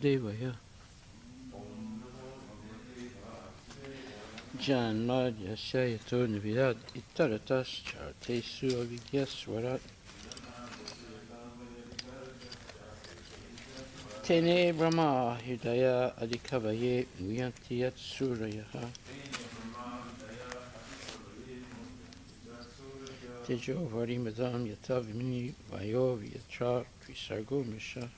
Devaya Janmad Yasayato Nividat Itaratas Chartesu Avigyaswarat Tene Brahma Hidaya Adikavaye Uyantiyat Surayaha Tejo Varimadam Yatavini Vayo Vyatra Trisargo Misha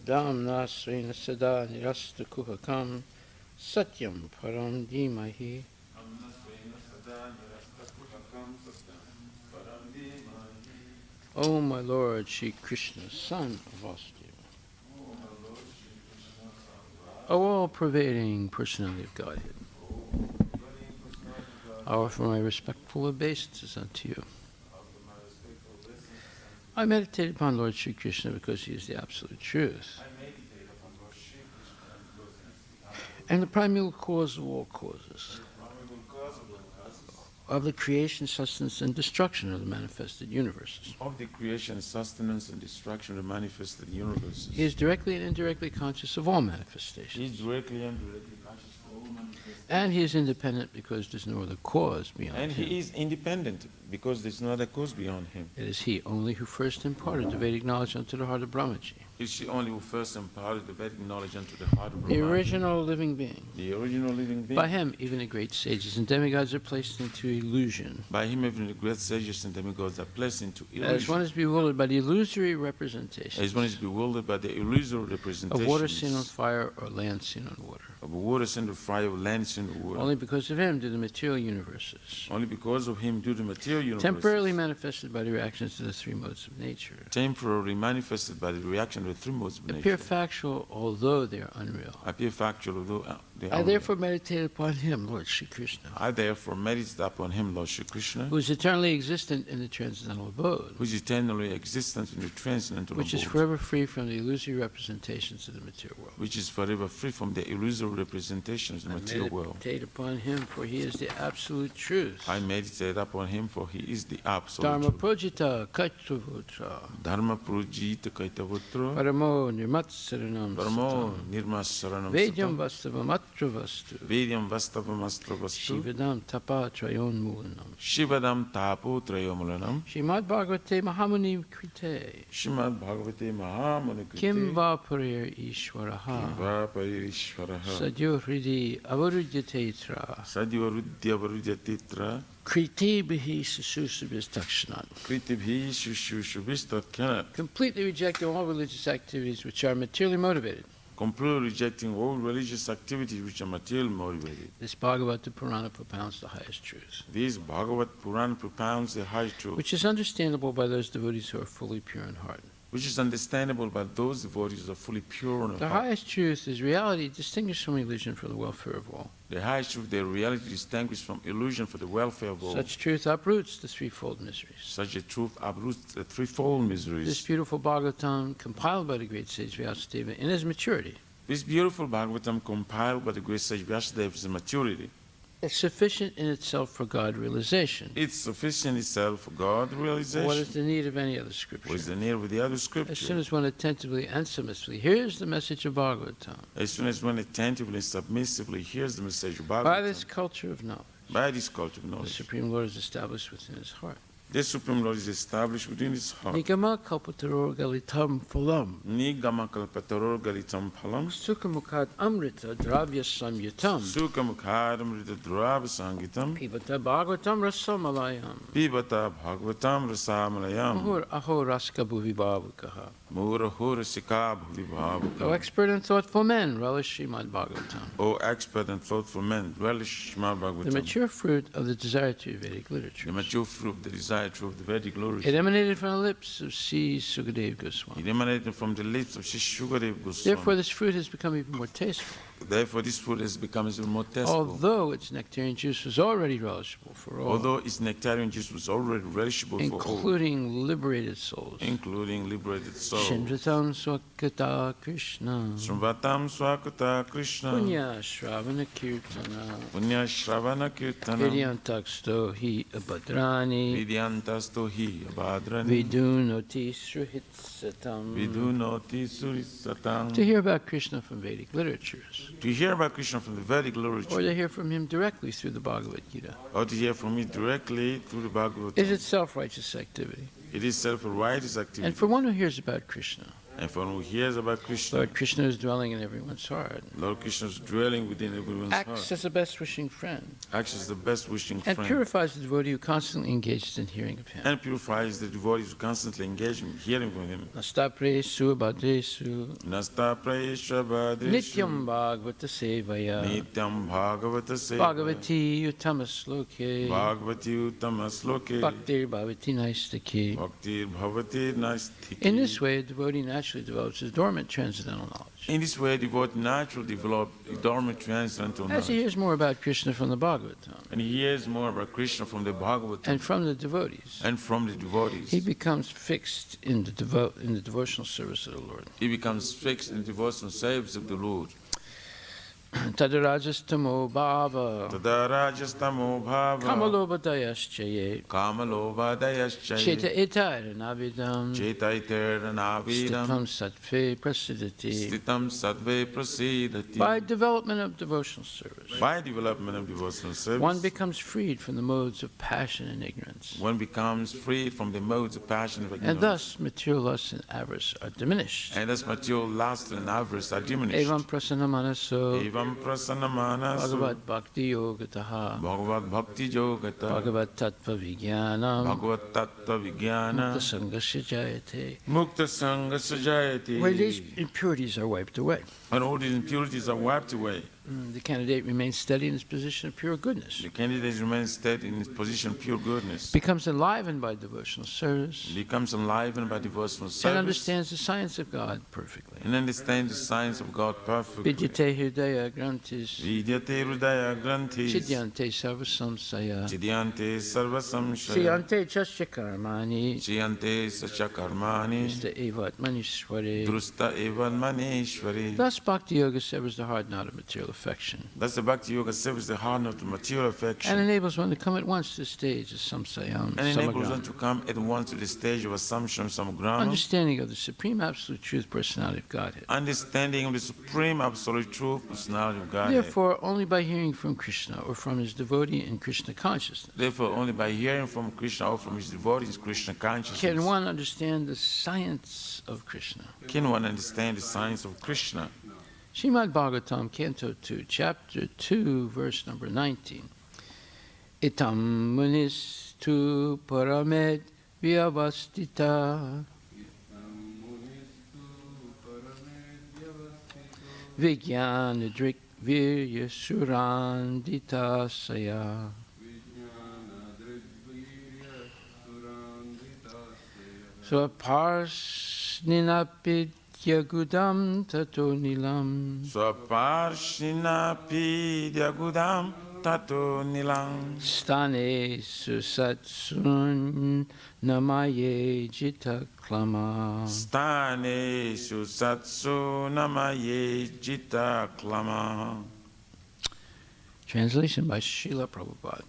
Dam Nasrina Sada Nirasta Kuhakam Satyam Param Dhimahi. O my Lord Shri Krishna, son of Vasudeva, O all-pervading personality of Godhead, I offer my respectful obeisances unto you. I meditate upon Lord Shri Krishna because he is the absolute truth and the primeval cause of all causes, of the creation, sustenance, and destruction of the manifested universes. Of the creation, sustenance, and destruction of the manifested universes. He is directly and indirectly conscious of all manifestations. He is directly and indirectly conscious of all manifestations. And he is independent because there's no other cause beyond him. And he is independent because there's no other cause beyond him. It is he only who first imparted the Vedic knowledge unto the heart of Brahmaji. It's she only who first imparted the Vedic knowledge unto the heart of Brahmaji. The original living being. The original living being. By him, even the great sages and demigods are placed into illusion. By him, even the great sages and demigods are placed into illusion. As one is bewildered by the illusory representations. As one is bewildered by the illusory representations. Of water seen on fire or land seen on water. Of water seen on fire or land seen on water. Only because of him do the material universes. Only because of him do the material universes. Temporarily manifested by the reactions to the three modes of nature. Temporarily manifested by the reaction of the three modes of nature. Appear factual, although they are unreal. Appear factual, although they are I unreal. therefore meditate upon him, Lord Shri Krishna. I therefore meditate upon him, Lord Shri Krishna. Who is eternally existent in the transcendental abode. Who is eternally existent in the transcendental Which abode. is forever free from the illusory representations of the material world. Which is forever free from the illusory representations of the material world. I meditate upon him, for he is the absolute truth. I meditate upon him, for he is the absolute Dharma truth. projita kaitavutra. Dharma projita kaitavutra. Paramo nirmatsaranam Paramo satam. nirmatsaranam Vedyam satam. vastavam atra vastu. Vedyam vastavam astra vastu. Shivadam tapa trayon mulanam. Shivadam tapo trayomulanam. Srimad Bhagavate Mahamuni Krite. Srimad Bhagavate Mahamuni Krite. Kim va parir ishvaraha. Va paririshvaraha. Sadyo hridi avarudyatitra. Sadyo rudya varudyatitra. Kriti bihi sususubhistakshanat. Kritibhi shushubhistatkanat. Completely rejecting all religious activities which are materially motivated. Completely rejecting all religious activities which are materially motivated. This Bhagavata Purana propounds the highest truth, This Bhagavat Purana propounds the high truth, which is understandable by those devotees who are fully pure in heart. which is understandable by those devotees who are fully pure in The heart. highest truth is reality distinguished from illusion for the welfare of all. The highest truth, the reality distinguished from illusion for the welfare of all. Such truth uproots the threefold miseries. Such a truth uproots the threefold This miseries. beautiful Bhagavatam, compiled by the great sage Vyasadeva in his maturity, This beautiful Bhagavatam compiled by the great sage Vyasadeva in maturity, is sufficient in itself for God realization. it's sufficient itself for God realization. What is the need of any other scripture? What is the need of the other As soon scripture? as one attentively and submissively hears the message of Bhagavatam, As soon as one attentively and submissively hears the message of by this Bhagavatam, culture of knowledge, by this culture of the knowledge, Supreme Lord is established within his heart. the Supreme Lord is established within his heart. Nigama kalpataro galitam phalam. Nigama kalpataror galitam phalam. Sukhamukhat amrita dravya samyutam. Sukamukharam ridadrava sangitam. Pibata bhagavatam rasamalayam. Pibata bhagavatam rasamalayam. Mahur aho raska bhuvi bhavakaha. Murahura sikha O bhuvibhavakam. expert and thoughtful men, relish Srimad Bhagavatam. O expert and thoughtful men, relish Srimad The Bhagavatam. mature fruit of the desire to Vedic The literature. mature fruit, the desire truth of the Vedic It literature. emanated from the lips of C. Sukadeva Goswami. It emanated from the lips of Sri Shukadev Therefore, Goswami. this fruit has become even more tasteful. Therefore, this fruit has become even more tasteful. Although its nectarian juice was already relishable for all, Although its nectarian juice was already relishable for all, including liberated souls. including liberated souls. Shindratam Swakata Krishna. Srimvatam Swakata Krishna. Punya Shravana Kirtana. Punya Shravana Kirtana. Vidyantaksto hi abhadrani. Yantasto hi abhadran. Vidunoti sruhitsatam. Vidunoti surisatam. To hear about Krishna from Vedic literatures, To hear about Krishna from the Vedic or literature, to hear from him directly through the Bhagavad Gita, or to hear from me directly through the Bhagavatam. is itself righteous activity. It is self-righteous activity. And for one who hears about Krishna, And for one who hears about Krishna, Lord Krishna is dwelling in everyone's heart, Lord Krishna is dwelling within everyone's acts heart. as a best wishing friend, Acts as the best wishing and friend. purifies the devotee who constantly engages in hearing of him. And purifies the devotees who constantly engage in hearing from him. Nastapresu abhadresu Nasta prayesha badreshu. nityam bhagavata sevaya Nityam bhagavata seva. bhagavati uttamasloke Bhagavati uttamasloke. bhaktir bhavati naistake. Bhaktir bhavati naistiki. In this way, a devotee naturally develops his dormant transcendental knowledge. In this way, a devotee naturally develops dormant transcendental As knowledge. he hears more about Krishna from the Bhagavatam And he hears more about Krishna from the Bhagavatam and from the devotees, and from the devotees. he becomes fixed in the devotional service of the Lord. He becomes fixed in the devotional service of the Lord. Tadarajastamo bhava Tada rajastamo bhava. kamalobhadayaschaye Kamalobhadayaschaye. cheta etairanabhidam Chaitaitaranavidam. stitam sattve prasidati. Stitam sadve prasidati. By development of devotional service, By development of devotional service, one becomes freed from the modes of passion and ignorance, one becomes freed from the modes of passion and ignorance. and thus material lust and avarice are diminished. And thus material lust and avarice are diminished. Evam prasanamanaso Evam prasanamanaso. Bhagavad Bhakti Yogataha Bhagavad Bhakti Yogata. Bhagavad Tattva Vijnanam Bhagavad Tattva Vijnana. Mukta Sangasya Jayate, Mukta Sangha Sajayati. where these impurities are wiped away. And all these impurities are wiped away. The candidate remains steady in his position of pure goodness, The candidate remains steady in his position of pure goodness. becomes enlivened by devotional service, Becomes enlivened by devotional and service. understands the science of God perfectly. And understands the science of God perfectly. Vidyate Hridaya Grantis Vidyate Hridaya Granthis. Chidyante Sarvasamsaya Chidyante Sarvasamshaya. Siyante Chasya Karmani Chiyante Sachakarmani. Mr. Evat Manishware. Drusta Evan Maneshwari. Thus, Bhakti Yoga severs the hard knot of material affection Thus the Bhakti Yoga serves the heart of the material and affection. enables one to come at once to the stage of samsayam, And enables one samagram, to come at once to the stage of Assumption Samagrama. understanding of the supreme absolute truth personality of Godhead. Understanding of the supreme absolute truth personality of God. Therefore, only by hearing from Krishna or from his devotee in Krishna consciousness Therefore, only by hearing from Krishna or from his devotees Krishna consciousness can one understand the science of Krishna. can one understand the science of Krishna. Srimad Bhagavatam, Canto 2, Chapter 2, verse number 19. Itam munis tu paramed vyavastita Vijnanadrik virya surandita saya. Swaparsninapid yagudam tato nilam Swaparshina pidyagudam tato nilang. stane susatsun namaye jitaklama. Stane susatsu namaye jita klama. Translation by Srila Prabhupada.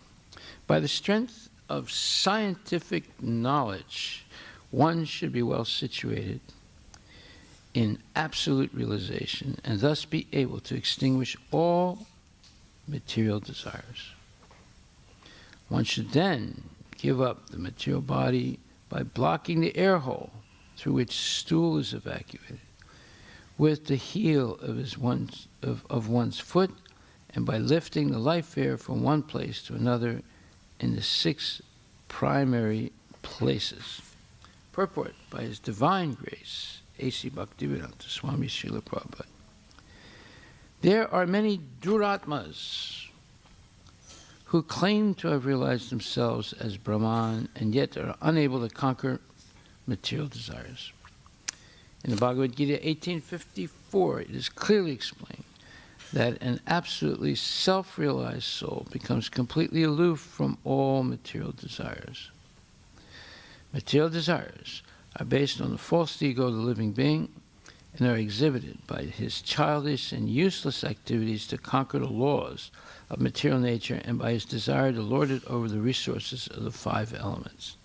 By the strength of scientific knowledge, one should be well situated in absolute realization and thus be able to extinguish all material desires. One should then give up the material body by blocking the air hole through which stool is evacuated with the heel of one's foot, and by lifting the life air from one place to another in the 6 primary places. Purport by His Divine Grace, A.C. Bhaktivedanta Swami Srila Prabhupada. There are many duratmas who claim to have realized themselves as Brahman and yet are unable to conquer material desires. In the Bhagavad Gita 1854, it is clearly explained that an absolutely self-realized soul becomes completely aloof from all material desires. Material desires are based on the false ego of the living being and are exhibited by his childish and useless activities to conquer the laws of material nature and by his desire to lord it over the resources of the 5 elements.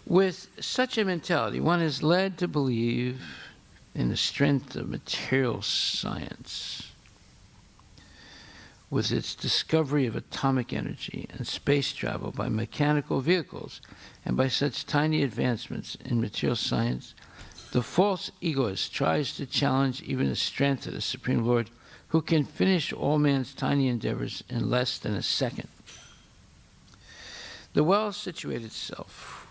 With such a mentality, one is led to believe in the strength of material science, with its discovery of atomic energy and space travel by mechanical vehicles, and by such tiny advancements in material science, the false egoist tries to challenge even the strength of the Supreme Lord, who can finish all man's tiny endeavors in less than a second. The well-situated self,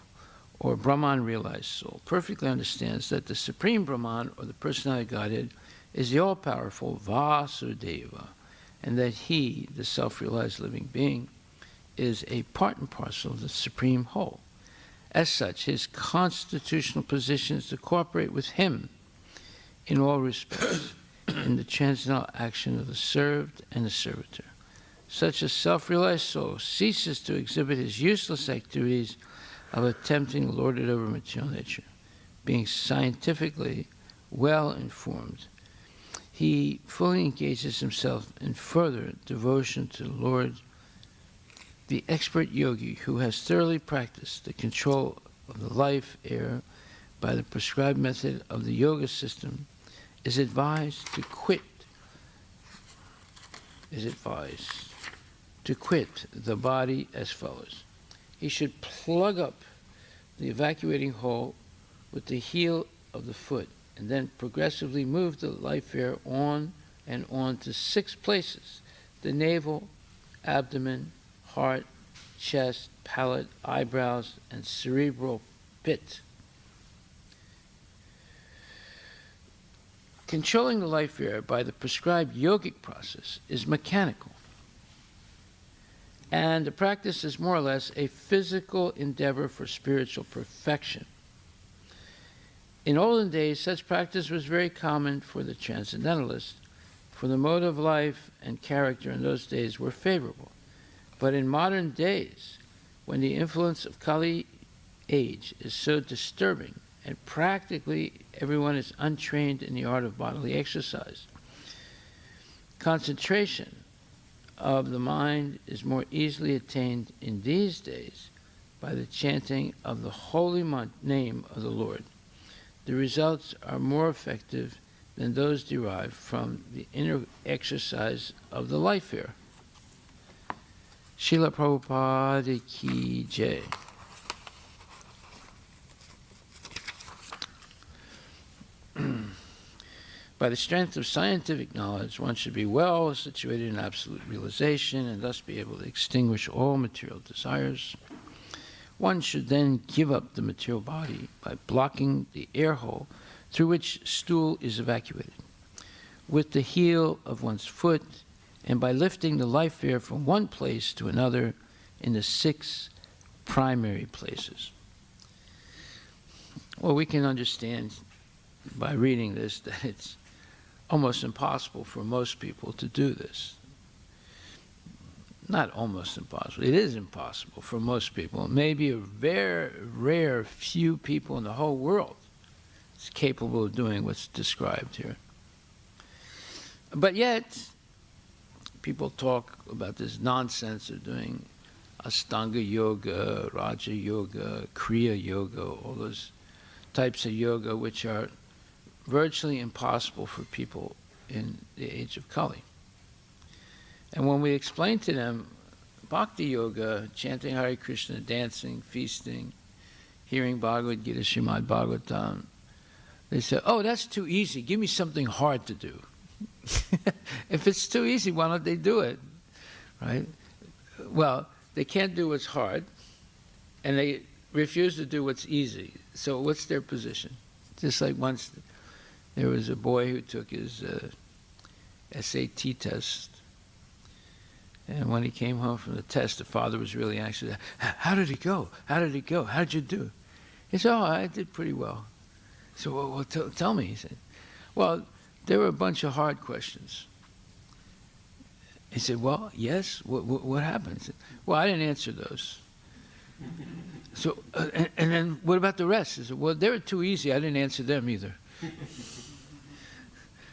or Brahman-realized soul, perfectly understands that the Supreme Brahman, or the Personality of Godhead, is the all-powerful Vasudeva, and that he, the self-realized living being, is a part and parcel of the Supreme Whole. As such, his constitutional position is to cooperate with him in all respects in the transcendental action of the served and the servitor. Such a self-realized soul ceases to exhibit his useless activities of attempting to lord it over material nature. Being scientifically well informed, he fully engages himself in further devotion to the Lord. The expert yogi who has thoroughly practiced the control of the life air by the prescribed method of the yoga system is advised to quit the body as follows. He should plug up the evacuating hole with the heel of the foot, and then progressively move the life air on and on to 6 places: the navel, abdomen, heart, chest, palate, eyebrows, and cerebral pit. Controlling the life air by the prescribed yogic process is mechanical, and the practice is more or less a physical endeavor for spiritual perfection. In olden days, such practice was very common for the transcendentalists, for the mode of life and character in those days were favorable. But in modern days, when the influence of Kali age is so disturbing, and practically everyone is untrained in the art of bodily exercise, concentration of the mind is more easily attained in these days by the chanting of the holy name of the Lord. The results are more effective than those derived from the inner exercise of the life air. Srila Prabhupada Ki Jai. By the strength of scientific knowledge, one should be well situated in absolute realization and thus be able to extinguish all material desires. One should then give up the material body by blocking the air hole through which stool is evacuated with the heel of one's foot, and by lifting the life air from one place to another in the 6 primary places. Well, we can understand by reading this that it's almost impossible for most people to do this. Not almost impossible. It is impossible for most people. Maybe a very rare few people in the whole world is capable of doing what's described here. But yet, people talk about this nonsense of doing Ashtanga yoga, Raja yoga, Kriya yoga, all those types of yoga which are virtually impossible for people in the age of Kali. And when we explain to them Bhakti yoga, chanting Hare Krishna, dancing, feasting, hearing Bhagavad Gita, Srimad Bhagvatam, they say, oh, that's too easy. Give me something hard to do. If it's too easy, why don't they do it? Right? Well, they can't do what's hard, and they refuse to do what's easy. So what's their position? Just like once there was a boy who took his SAT test, and when he came home from the test, the father was really anxious. How did it go? How did it go? How did you do? He said, oh, I did pretty well. So, well, tell me, he said. Well, there were a bunch of hard questions. He said, well, yes, what happened? He said, well, I didn't answer those. So, and then what about the rest? He said, well, they were too easy. I didn't answer them either.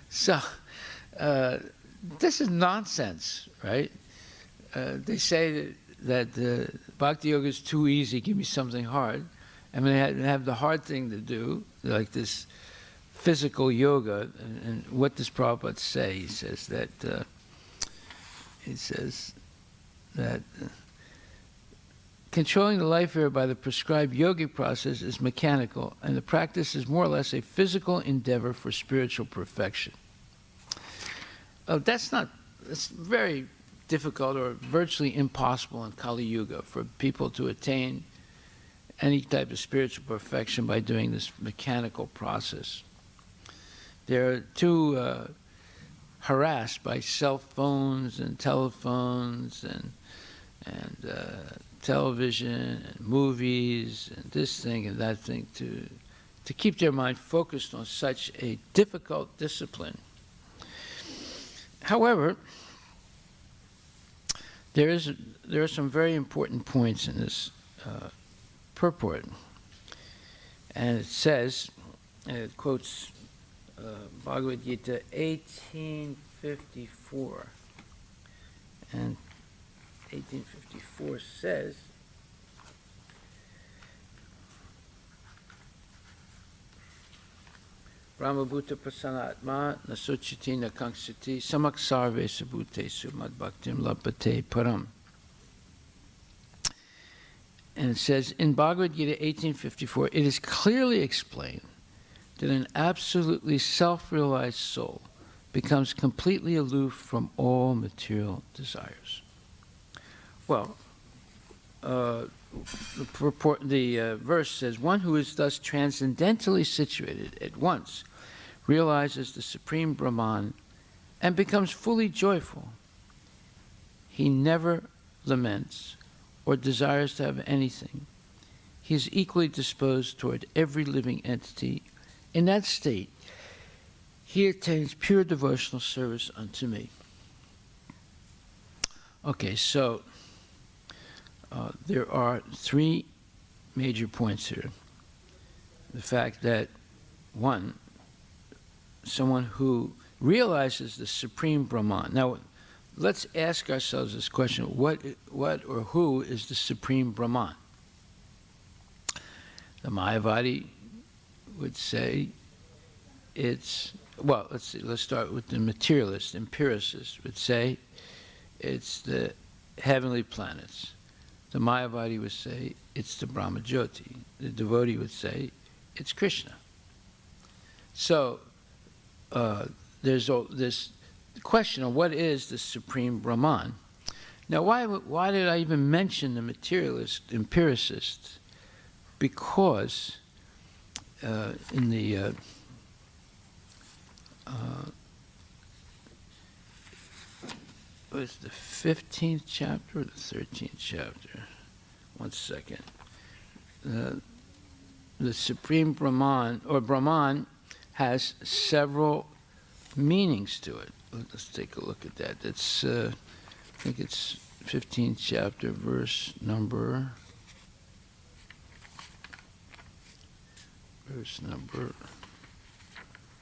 So, this is nonsense, right? They say that Bhakti yoga is too easy, give me something hard. I mean, they have the hard thing to do, like this physical yoga. And what does Prabhupada say? He says that controlling the life air by the prescribed yogic process is mechanical, and the practice is more or less a physical endeavor for spiritual perfection. That's very difficult or virtually impossible in Kali Yuga for people to attain any type of spiritual perfection by doing this mechanical process. They're too harassed by cell phones and telephones and television and movies and this thing and that thing to keep their mind focused on such a difficult discipline. However, there are some very important points in this purport, and it says, and it quotes Bhagavad Gita 1854, and 1854 says, Brahmabhuta prasanatma nasuchiti nakanksiti samaksarve sabhutesu madbhaktim lapate param. And it says, in Bhagavad Gita 1854, it is clearly explained that an absolutely self-realized soul becomes completely aloof from all material desires. Well, the verse says, one who is thus transcendentally situated at once realizes the Supreme Brahman and becomes fully joyful. He never laments or desires to have anything. He is equally disposed toward every living entity. In that state, he attains pure devotional service unto me. Okay, so there are three major points here. The fact that, one, someone who realizes the Supreme Brahman. Now, let's ask ourselves this question: what or who is the Supreme Brahman? The Mayavadi would say it's, well, let's see, let's start with the materialist, empiricist would say it's the heavenly planets. The Mayavadi would say it's the Brahmajyoti. The devotee would say it's Krishna. So there's this question of what is the Supreme Brahman. Now, why did I even mention the materialist, empiricist? Because in the was the 15th chapter or the 13th chapter? One second. The Supreme Brahman, or Brahman, has several meanings to it. Let's take a look at that. It's, I think it's 15th chapter, verse number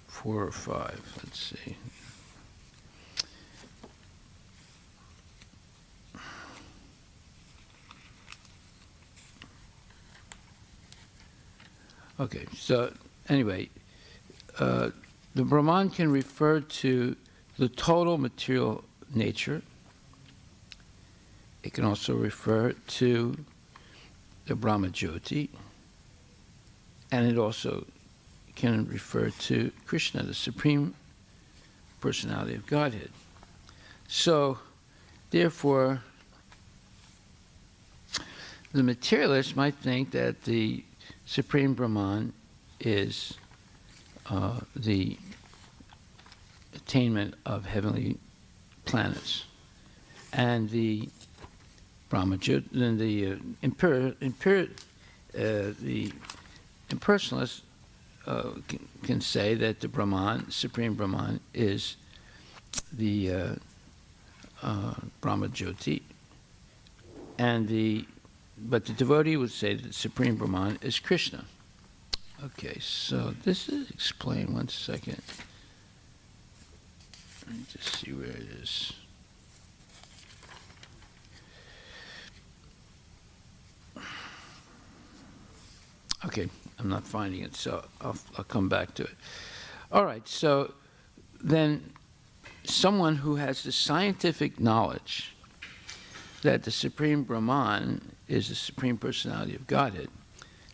4 or 5. Let's see. Okay, so anyway, the Brahman can refer to the total material nature. It can also refer to the Brahmajyoti, and it also can refer to Krishna, the Supreme Personality of Godhead. So, therefore, the materialist might think that the Supreme Brahman is the attainment of heavenly planets, and the Brahmajyoti, and the impersonalist can say that the Brahman, Supreme Brahman, is the Brahmajyoti, and but the devotee would say that the Supreme Brahman is Krishna. Okay, so this is explained. One second. Let me just see where it is. Okay, I'm not finding it, so I'll come back to it. All right, so then someone who has the scientific knowledge that the Supreme Brahman is the Supreme Personality of Godhead,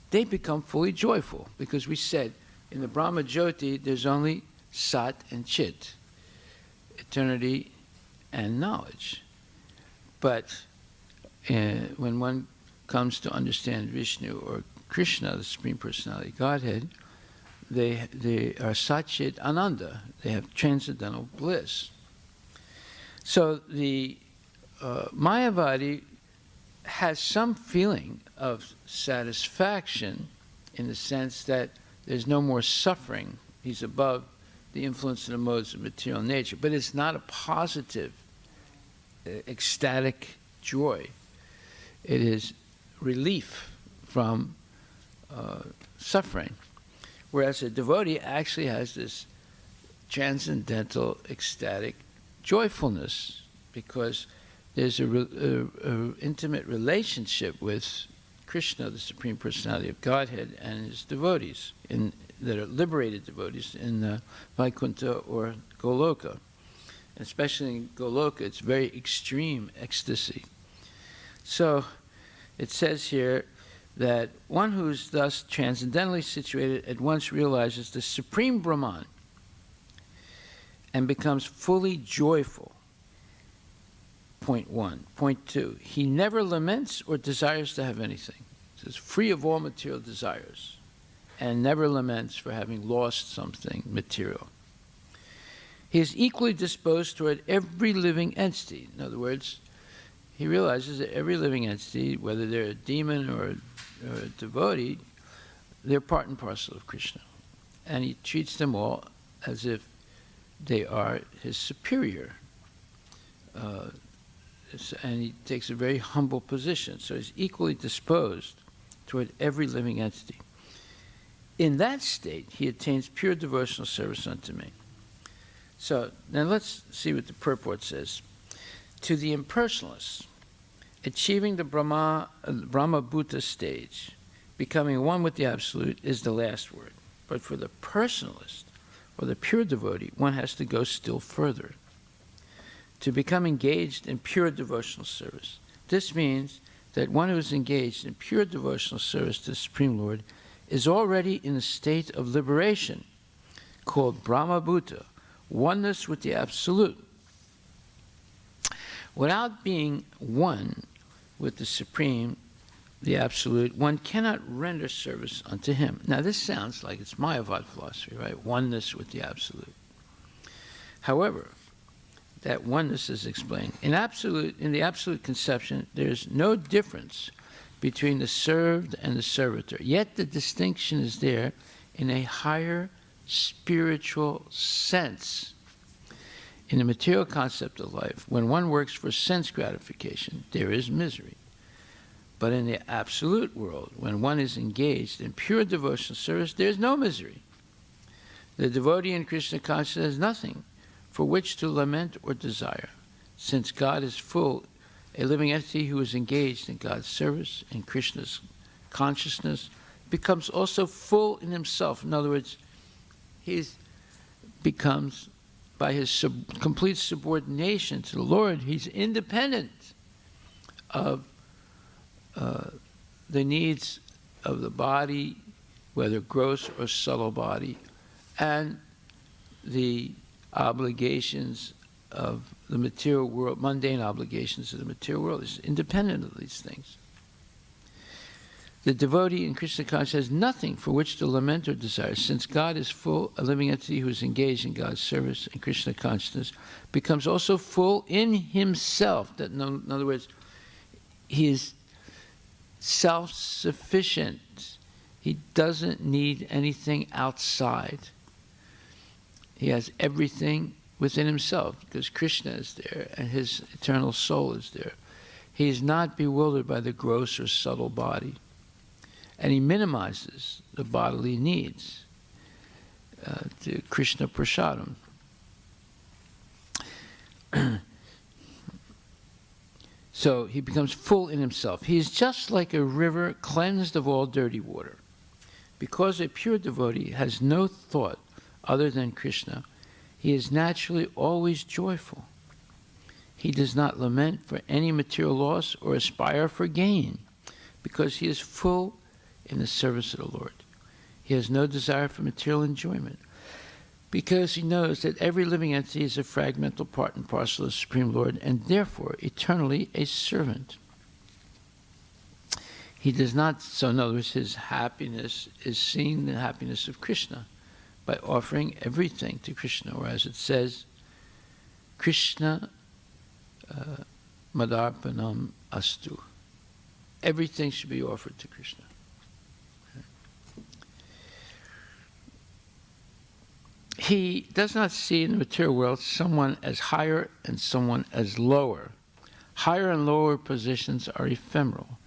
they become fully joyful, because we said in the Brahma Jyoti there's only Sat and Chit, eternity and knowledge. But when one comes to understand Vishnu or Krishna, the Supreme Personality of Godhead, they are Sat Chit Ananda. They have transcendental bliss. So the Mayavadi has some feeling of satisfaction in the sense that there's no more suffering. He's above the influence of the modes of material nature. But it's not a positive, ecstatic joy. It is relief from suffering. Whereas a devotee actually has this transcendental, ecstatic joyfulness, because there's a intimate relationship with Krishna, the Supreme Personality of Godhead, and his devotees, that are liberated devotees in Vaikuntha or Goloka. Especially in Goloka, it's very extreme ecstasy. So it says here that one who's thus transcendentally situated at once realizes the Supreme Brahman and becomes fully joyful. Point 1. Point 2, he never laments or desires to have anything. He says, free of all material desires, and never laments for having lost something material. He is equally disposed toward every living entity. In other words, he realizes that every living entity, whether they're a demon or a devotee, they're part and parcel of Krishna. And he treats them all as if they are his superior. And he takes a very humble position. So he's equally disposed toward every living entity. In that state, he attains pure devotional service unto me. So now let's see what the purport says. To the impersonalist, achieving the Brahma Bhuta stage, becoming one with the Absolute, is the last word. But for the personalist, or the pure devotee, one has to go still further. To become engaged in pure devotional service. This means that one who is engaged in pure devotional service to the Supreme Lord is already in a state of liberation, called Brahma Bhuta, oneness with the Absolute. Without being one with the Supreme, the Absolute, one cannot render service unto him. Now this sounds like it's Mayavad philosophy, right? Oneness with the Absolute. However, that oneness is explained. In the absolute conception, there is no difference between the served and the servitor. Yet the distinction is there in a higher spiritual sense. In the material concept of life, when one works for sense gratification, there is misery. But in the absolute world, when one is engaged in pure devotional service, there is no misery. The devotee in Krishna consciousness has nothing for which to lament or desire, since God is full. A living entity who is engaged in God's service, in Krishna's consciousness, becomes also full in himself. In other words, he becomes, by his complete subordination to the Lord, he's independent of the needs of the body, whether gross or subtle body, and the obligations of the material world, mundane obligations of the material world. Is independent of these things. The devotee in Krishna consciousness has nothing for which to lament or desire, since God is full. A living entity who is engaged in God's service in Krishna consciousness becomes also full in himself. That, in other words, he is self-sufficient. He doesn't need anything outside. He has everything within himself, because Krishna is there and his eternal soul is there. He is not bewildered by the gross or subtle body, and he minimizes the bodily needs to Krishna Prasadam. So he becomes full in himself. He is just like a river cleansed of all dirty water. Because a pure devotee has no thought other than Krishna, he is naturally always joyful. He does not lament for any material loss or aspire for gain, because he is full in the service of the Lord. He has no desire for material enjoyment, because he knows that every living entity is a fragmental part and parcel of the Supreme Lord, and therefore eternally a servant. He does not, so in other words, his happiness is seeing the happiness of Krishna by offering everything to Krishna, or as it says, Krishna Madarpanam Astu. Everything should be offered to Krishna. He does not see in the material world someone as higher and someone as lower. Higher and lower positions are ephemeral,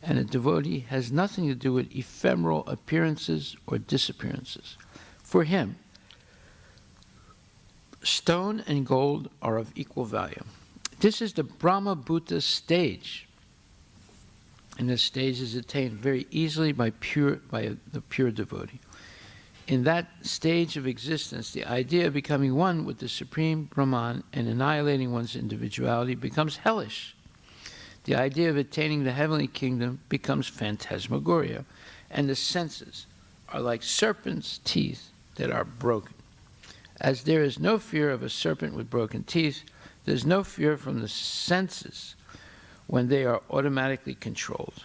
and a devotee has nothing to do with ephemeral appearances or disappearances. For him, stone and gold are of equal value. This is the Brahma Bhuta stage, and this stage is attained very easily by the pure devotee. In that stage of existence, the idea of becoming one with the Supreme Brahman and annihilating one's individuality becomes hellish. The idea of attaining the heavenly kingdom becomes phantasmagoria, and the senses are like serpents' teeth that are broken. As there is no fear of a serpent with broken teeth, there is no fear from the senses when they are automatically controlled.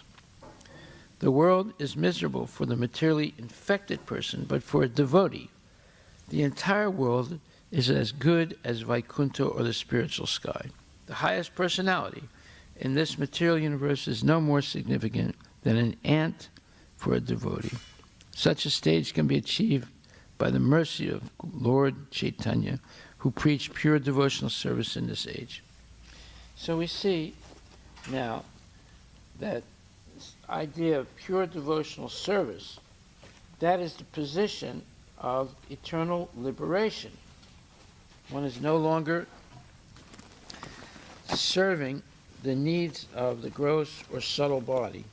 The world is miserable for the materially infected person, but for a devotee, the entire world is as good as Vaikuntha or the spiritual sky. The highest personality in this material universe is no more significant than an ant for a devotee. Such a stage can be achieved by the mercy of Lord Chaitanya, who preached pure devotional service in this age. So we see now that this idea of pure devotional service, that is the position of eternal liberation. One is no longer serving the needs of the gross or subtle body,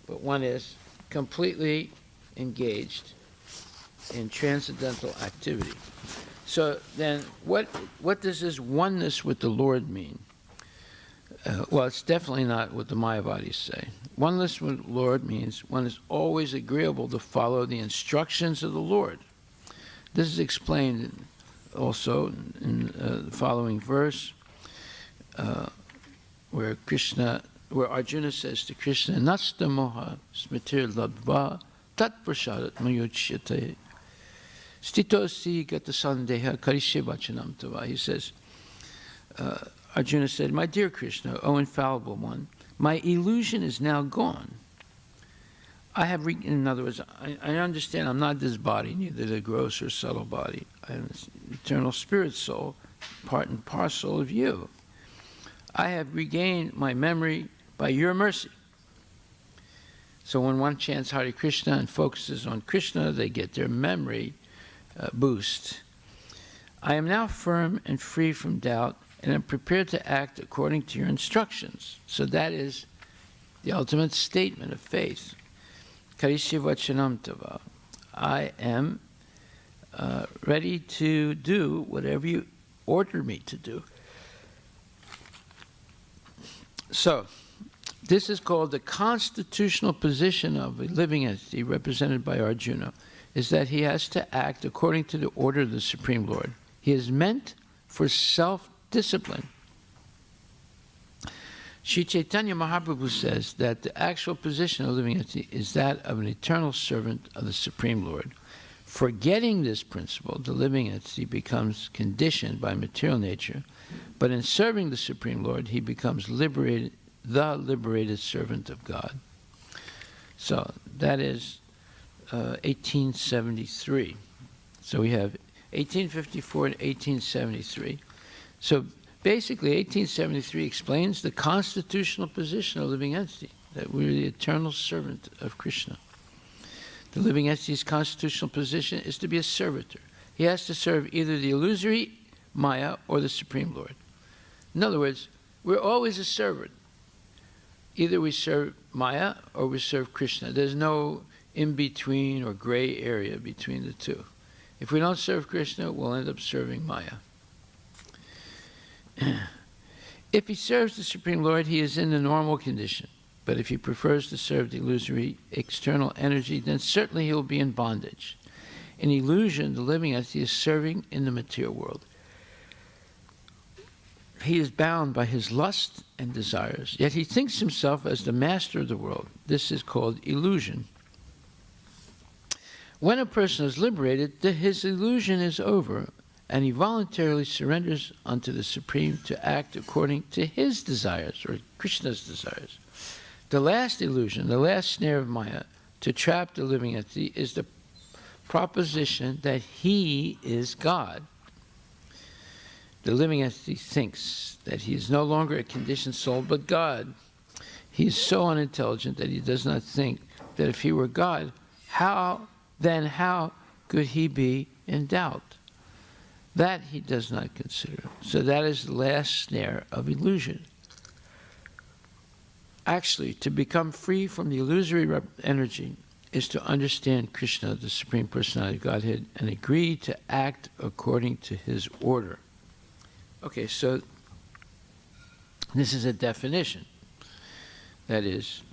but one is completely engaged in transcendental activity. So then what does this oneness with the Lord mean? Well, it's definitely not what the Mayavadis say. Oneness with the Lord means one is always agreeable to follow the instructions of the Lord. This is explained also in the following verse, where Arjuna says to Krishna, Nasta moha smitir ladva tat prasadat mayuchyate stitosi gata sandeha karishe vachanam tava. He says, Arjuna said, my dear Krishna, O infallible one, my illusion is now gone. In other words, I understand I'm not this body, neither the gross or subtle body. I am this eternal spirit soul, part and parcel of you. I have regained my memory by your mercy. So when one chants Hare Krishna and focuses on Krishna, they get their memory boost. I am now firm and free from doubt, and am prepared to act according to your instructions. So that is the ultimate statement of faith. Karishe vachanam tava. I am ready to do whatever you order me to do. So, this is called the constitutional position of a living entity represented by Arjuna, is that he has to act according to the order of the Supreme Lord. He is meant for self-discipline. Sri Chaitanya Mahaprabhu says that the actual position of a living entity is that of an eternal servant of the Supreme Lord. Forgetting this principle, the living entity becomes conditioned by material nature, but in serving the Supreme Lord, he becomes liberated, the liberated servant of God. So that is 1873. So we have 1854 to 1873. So basically, 1873 explains the constitutional position of a living entity, that we're the eternal servant of Krishna. The living entity's constitutional position is to be a servitor. He has to serve either the illusory Maya or the Supreme Lord. In other words, we're always a servant. Either we serve Maya or we serve Krishna. There's no in-between or gray area between the two. If we don't serve Krishna, we'll end up serving Maya. If he serves the Supreme Lord, he is in the normal condition. But if he prefers to serve the illusory external energy, then certainly he will be in bondage. In illusion, the living entity is serving in the material world. He is bound by his lust and desires, yet he thinks himself as the master of the world. This is called illusion. When a person is liberated, his illusion is over, and he voluntarily surrenders unto the Supreme to act according to his desires, or Krishna's desires. The last illusion, the last snare of Maya, to trap the living entity, is the proposition that he is God. The living entity thinks that he is no longer a conditioned soul, but God. He is so unintelligent that he does not think that if he were God, how could he be in doubt? That he does not consider. So that is the last snare of illusion. Actually, to become free from the illusory energy is to understand Krishna, the Supreme Personality of Godhead, and agree to act according to his order. Okay, so this is a definition. That is,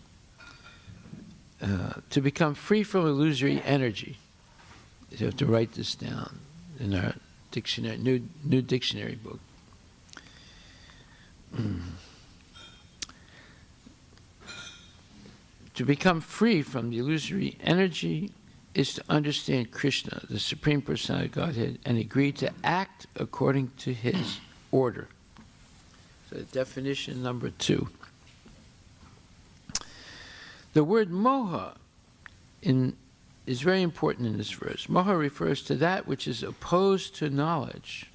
to become free from illusory energy. You have to write this down in our dictionary, new dictionary book. To become free from the illusory energy is to understand Krishna, the Supreme Personality of Godhead, and agree to act according to his order. So definition number 2. The word moha is very important in this verse. Moha refers to that which is opposed to knowledge.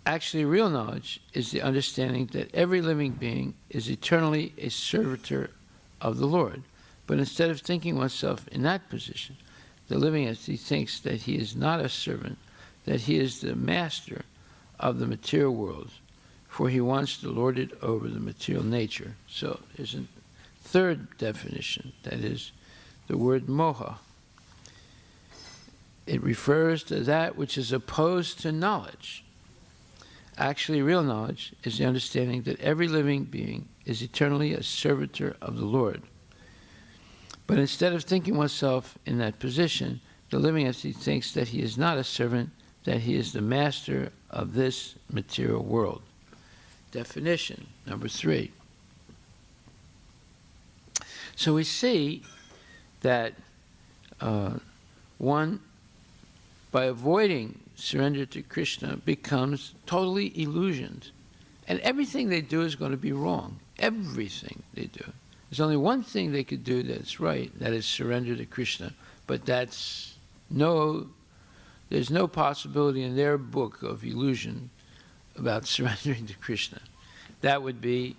Actually, real knowledge is the understanding that every living being is eternally a servitor of the Lord. But instead of thinking oneself in that position, the living entity thinks that he is not a servant, that he is the master of the material world, for he wants to lord it over the material nature. So there's a third definition, that is the word moha. It refers to that which is opposed to knowledge. Actually, real knowledge is the understanding that every living being is eternally a servitor of the Lord. But instead of thinking oneself in that position, the living entity thinks that he is not a servant, that he is the master of this material world. Definition number 3. So we see that one, by avoiding surrender to Krishna, becomes totally illusioned. And everything they do is going to be wrong. Everything they do. There's only one thing they could do that's right, that is surrender to Krishna. But there's no possibility in their book of illusion about surrendering to Krishna. That would be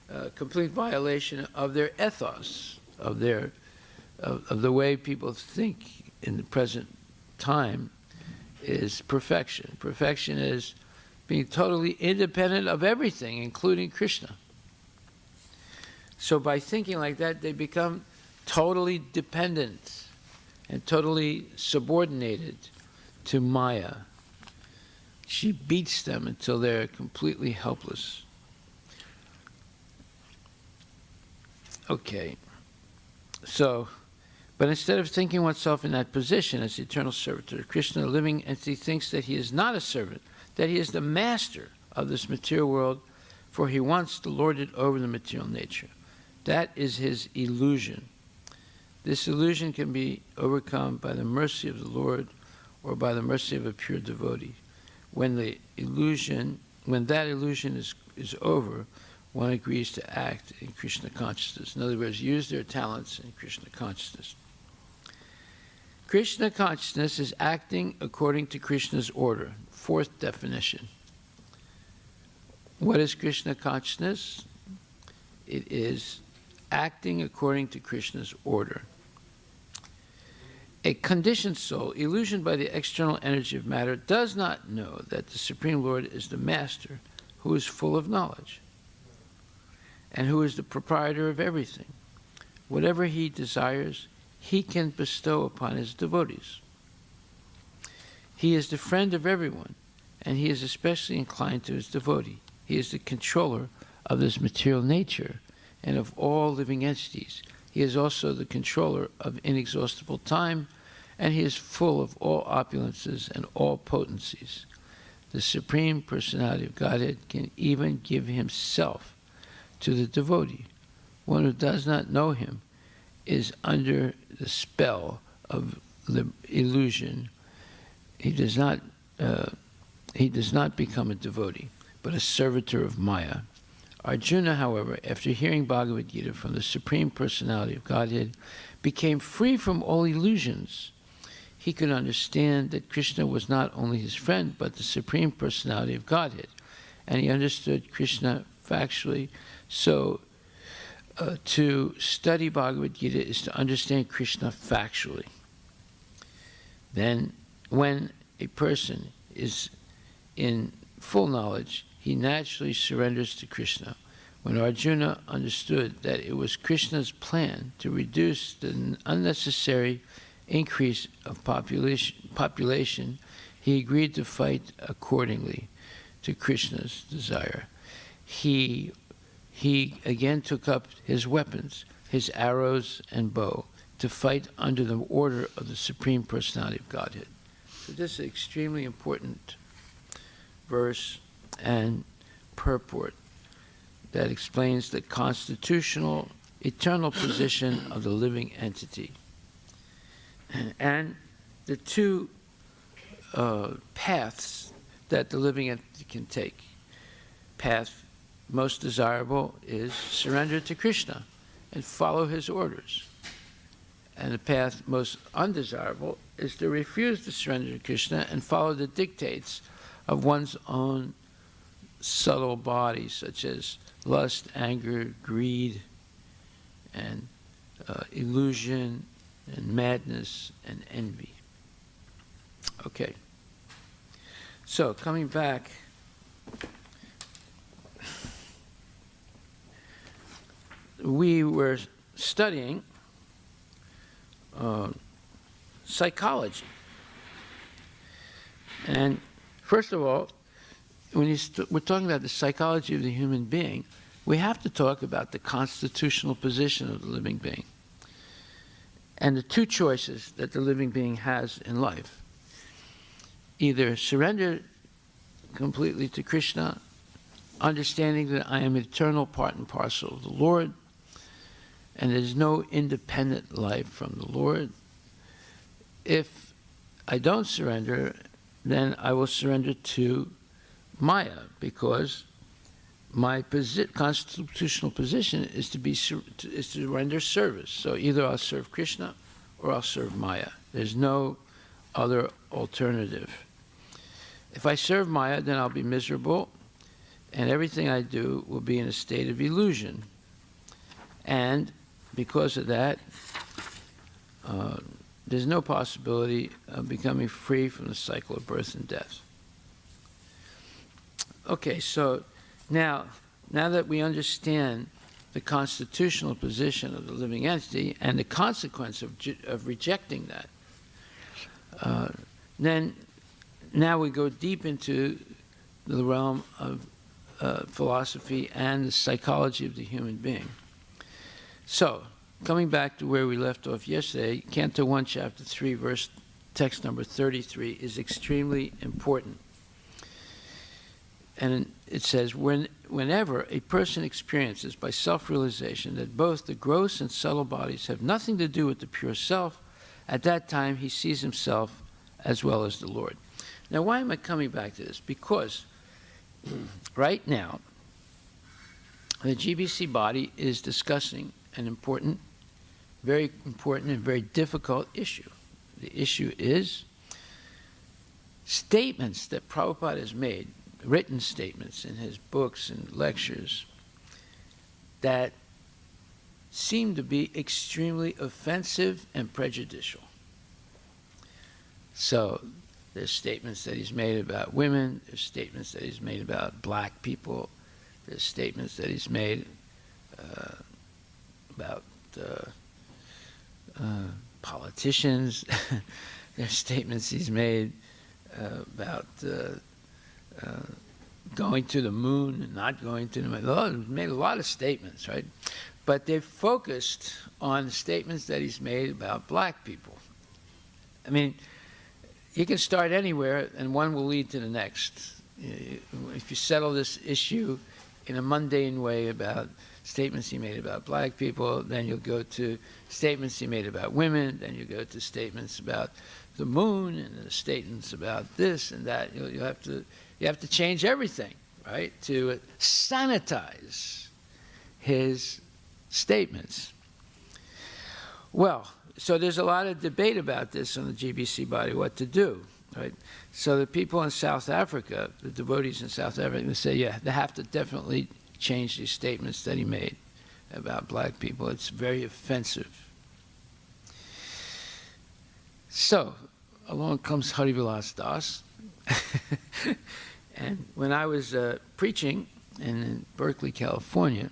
a complete violation of their ethos, of the way people think in the present time is perfection. Perfection is being totally independent of everything, including Krishna. So by thinking like that, they become totally dependent and totally subordinated to Maya. She beats them until they're completely helpless. Okay. So, but instead of thinking oneself in that position as the eternal servitor of Krishna, the living entity thinks that he is not a servant, that he is the master of this material world, for he wants to lord it over the material nature. That is his illusion. This illusion can be overcome by the mercy of the Lord or by the mercy of a pure devotee. When that illusion is over, one agrees to act in Krishna consciousness. In other words, use their talents in Krishna consciousness. Krishna consciousness is acting according to Krishna's order. 4th definition. What is Krishna consciousness? It is acting according to Krishna's order. A conditioned soul, illusioned by the external energy of matter, does not know that the Supreme Lord is the Master, who is full of knowledge, and who is the proprietor of everything. whatever he desires, he can bestow upon his devotees. He is the friend of everyone, and he is especially inclined to his devotee. He is the controller of this material nature and of all living entities. He is also the controller of inexhaustible time, and he is full of all opulences and all potencies. The Supreme Personality of Godhead can even give himself to the devotee. One who does not know him is under the spell of the illusion. He does not become a devotee, but a servitor of Maya. Arjuna, however, after hearing Bhagavad Gita from the Supreme Personality of Godhead, became free from all illusions. He could understand that Krishna was not only his friend, but the Supreme Personality of Godhead, and he understood Krishna factually. So, to study Bhagavad Gita is to understand Krishna factually. Then, when a person is in full knowledge, he naturally surrenders to Krishna. When Arjuna understood that it was Krishna's plan to reduce the unnecessary increase of population, he agreed to fight accordingly to Krishna's desire. He again took up his weapons, his arrows and bow, to fight under the order of the Supreme Personality of Godhead. So this is an extremely important verse and purport that explains the constitutional, eternal position of the living entity. And the two paths that the living entity can take. Path most desirable is surrender to Krishna and follow his orders. And the path most undesirable is to refuse to surrender to Krishna and follow the dictates of one's own subtle body, such as lust, anger, greed, and illusion, and madness, and envy. Okay. So, coming back, we were studying psychology. And first of all, when we're talking about the psychology of the human being, we have to talk about the constitutional position of the living being and the two choices that the living being has in life. Either surrender completely to Krishna, understanding that I am eternal part and parcel of the Lord, and there's no independent life from the Lord. If I don't surrender, then I will surrender to Maya, because my constitutional position is to render service. So either I'll serve Krishna or I'll serve Maya. There's no other alternative. If I serve Maya, then I'll be miserable, and everything I do will be in a state of illusion. And because of that, there's no possibility of becoming free from the cycle of birth and death. Okay, so now that we understand the constitutional position of the living entity and the consequence of rejecting that, then now we go deep into the realm of philosophy and the psychology of the human being. So, coming back to where we left off yesterday, Canto 1, Chapter 3, verse text number 33 is extremely important. And it says, whenever a person experiences by self-realization that both the gross and subtle bodies have nothing to do with the pure self, at that time he sees himself as well as the Lord. Now, why am I coming back to this? Because right now, the GBC body is discussing an very important and very difficult issue. The issue is statements that Prabhupada has made, written statements in his books and lectures, that seem to be extremely offensive and prejudicial. So there's statements that he's made about women, there's statements that he's made about black people, there's statements that he's made about politicians, there's statements he's made about going to the moon and not going to the moon. He's made a lot of statements, right? But they're focused on the statements that he's made about black people. I mean, you can start anywhere and one will lead to the next. If you settle this issue in a mundane way about statements he made about black people, then you'll go to statements he made about women, then you go to statements about the moon and the statements about this and that. You have to change everything, right, to sanitize his statements. Well, so there's a lot of debate about this on the GBC body, what to do, right? So the people in South Africa, the devotees in South Africa, say, yeah, they have to definitely change these statements that he made about black people. It's very offensive. So along comes Harivilas Das. And when I was preaching in Berkeley, California,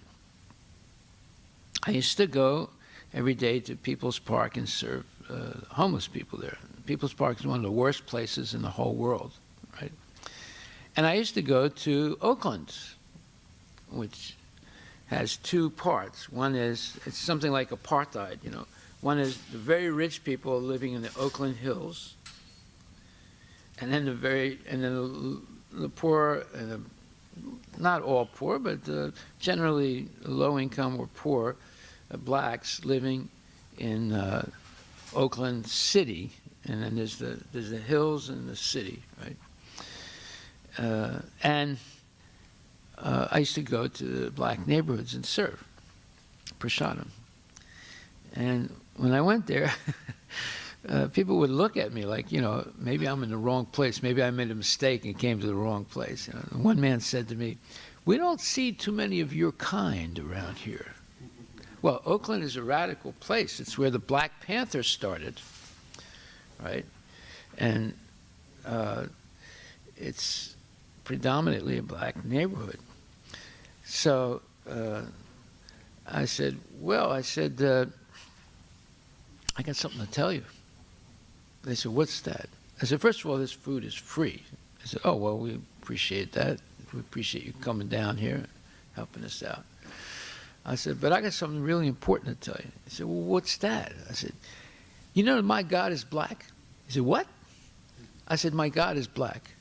I used to go every day to People's Park and serve homeless people there. People's Park is one of the worst places in the whole world, right? And I used to go to Oakland, which has two parts. One is, it's something like apartheid, you know. One is the very rich people living in the Oakland Hills, and then the poor, and not all poor, but generally low income or poor blacks living in Oakland City, and then there's the hills and the city, right? I used to go to the black neighborhoods and serve prasadam. And when I went there, people would look at me like, you know, maybe I'm in the wrong place. Maybe I made a mistake and came to the wrong place. You know, one man said to me, "We don't see too many of your kind around here." Well, Oakland is a radical place. It's where the Black Panther started, right? And it's predominantly a black neighborhood. So I said, I got something to tell you. They said, "What's that?" I said, "First of all, this food is free." I said, "Oh, well, we appreciate that. We appreciate you coming down here, helping us out." I said, "But I got something really important to tell you." He said, "Well, what's that?" I said, "You know my God is black?" He said, "What?" I said, "My God is black."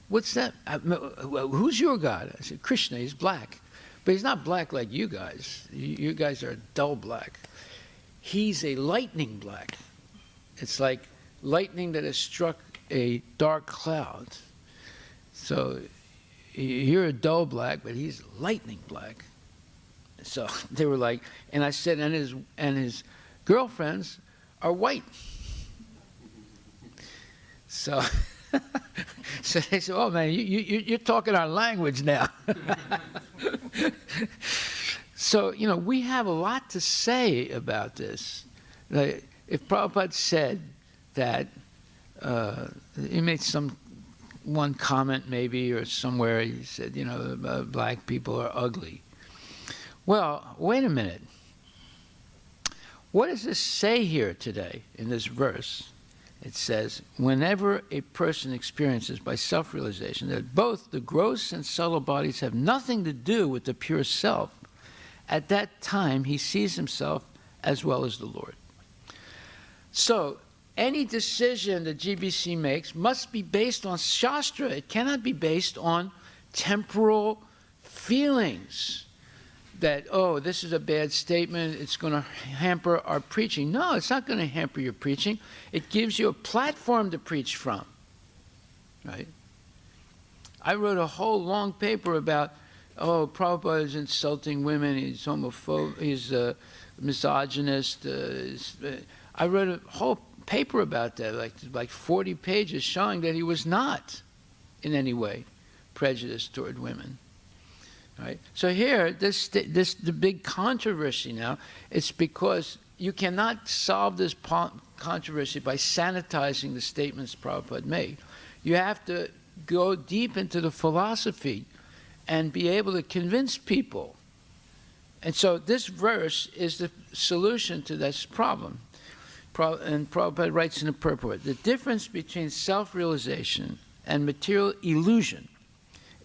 "What's that? Who's your God?" I said, "Krishna, he's black. But he's not black like you guys. You guys are dull black. He's a lightning black. It's like lightning that has struck a dark cloud. So you're a dull black, but he's lightning black." So they were like, and I said, and his girlfriends are white. So, so they said, "Oh man, you're talking our language now." So, you know, we have a lot to say about this. Like, if Prabhupada said that, he made one comment maybe, or somewhere he said, you know, black people are ugly. Well, wait a minute. What does this say here today in this verse? It says, whenever a person experiences by self-realization that both the gross and subtle bodies have nothing to do with the pure self, at that time he sees himself as well as the Lord. So any decision that GBC makes must be based on Shastra. It cannot be based on temporal feelings that, oh, this is a bad statement, it's going to hamper our preaching. No, it's not going to hamper your preaching. It gives you a platform to preach from, right? I wrote a whole long paper about, oh, Prabhupada is insulting women, he's homophobic, he's a misogynist. I wrote a whole paper about that, like 40 pages, showing that he was not in any way prejudiced toward women. Right? So here, the big controversy now, it's because you cannot solve this controversy by sanitizing the statements Prabhupada made. You have to go deep into the philosophy and be able to convince people. And so this verse is the solution to this problem. And Prabhupada writes in the purport, the difference between self-realization and material illusion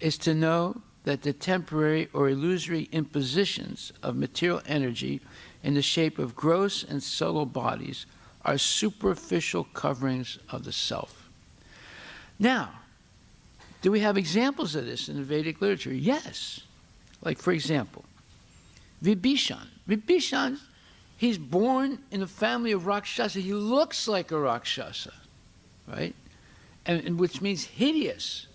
is to know that the temporary or illusory impositions of material energy in the shape of gross and subtle bodies are superficial coverings of the self. Now, do we have examples of this in the Vedic literature? Yes. Like, for example, Vibhishan. Vibhishan, he's born in the family of Rakshasa. He looks like a Rakshasa, right? And which means hideous.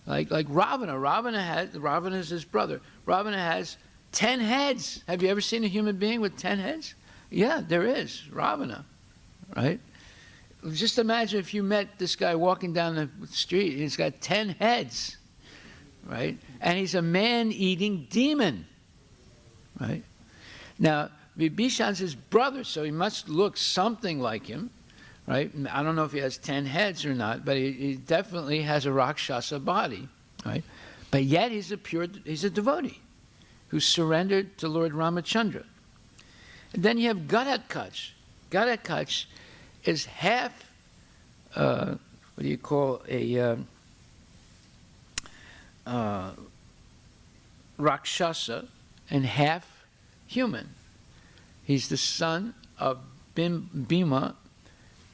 Like Ravana. Ravana is his brother. Ravana has 10 heads. Have you ever seen a human being with 10 heads? Yeah, there is. Ravana, right? Just imagine if you met this guy walking down the street. He's got 10 heads, right? And he's a man-eating demon, right? Now, Vibhishan's his brother, so he must look something like him, right? I don't know if he has 10 heads or not, but he definitely has a Rakshasa body, right? But yet he's a devotee who surrendered to Lord Ramachandra. And then you have Gadakach. Gadakach is half, what do you call a Rakshasa and half human. He's the son of Bhima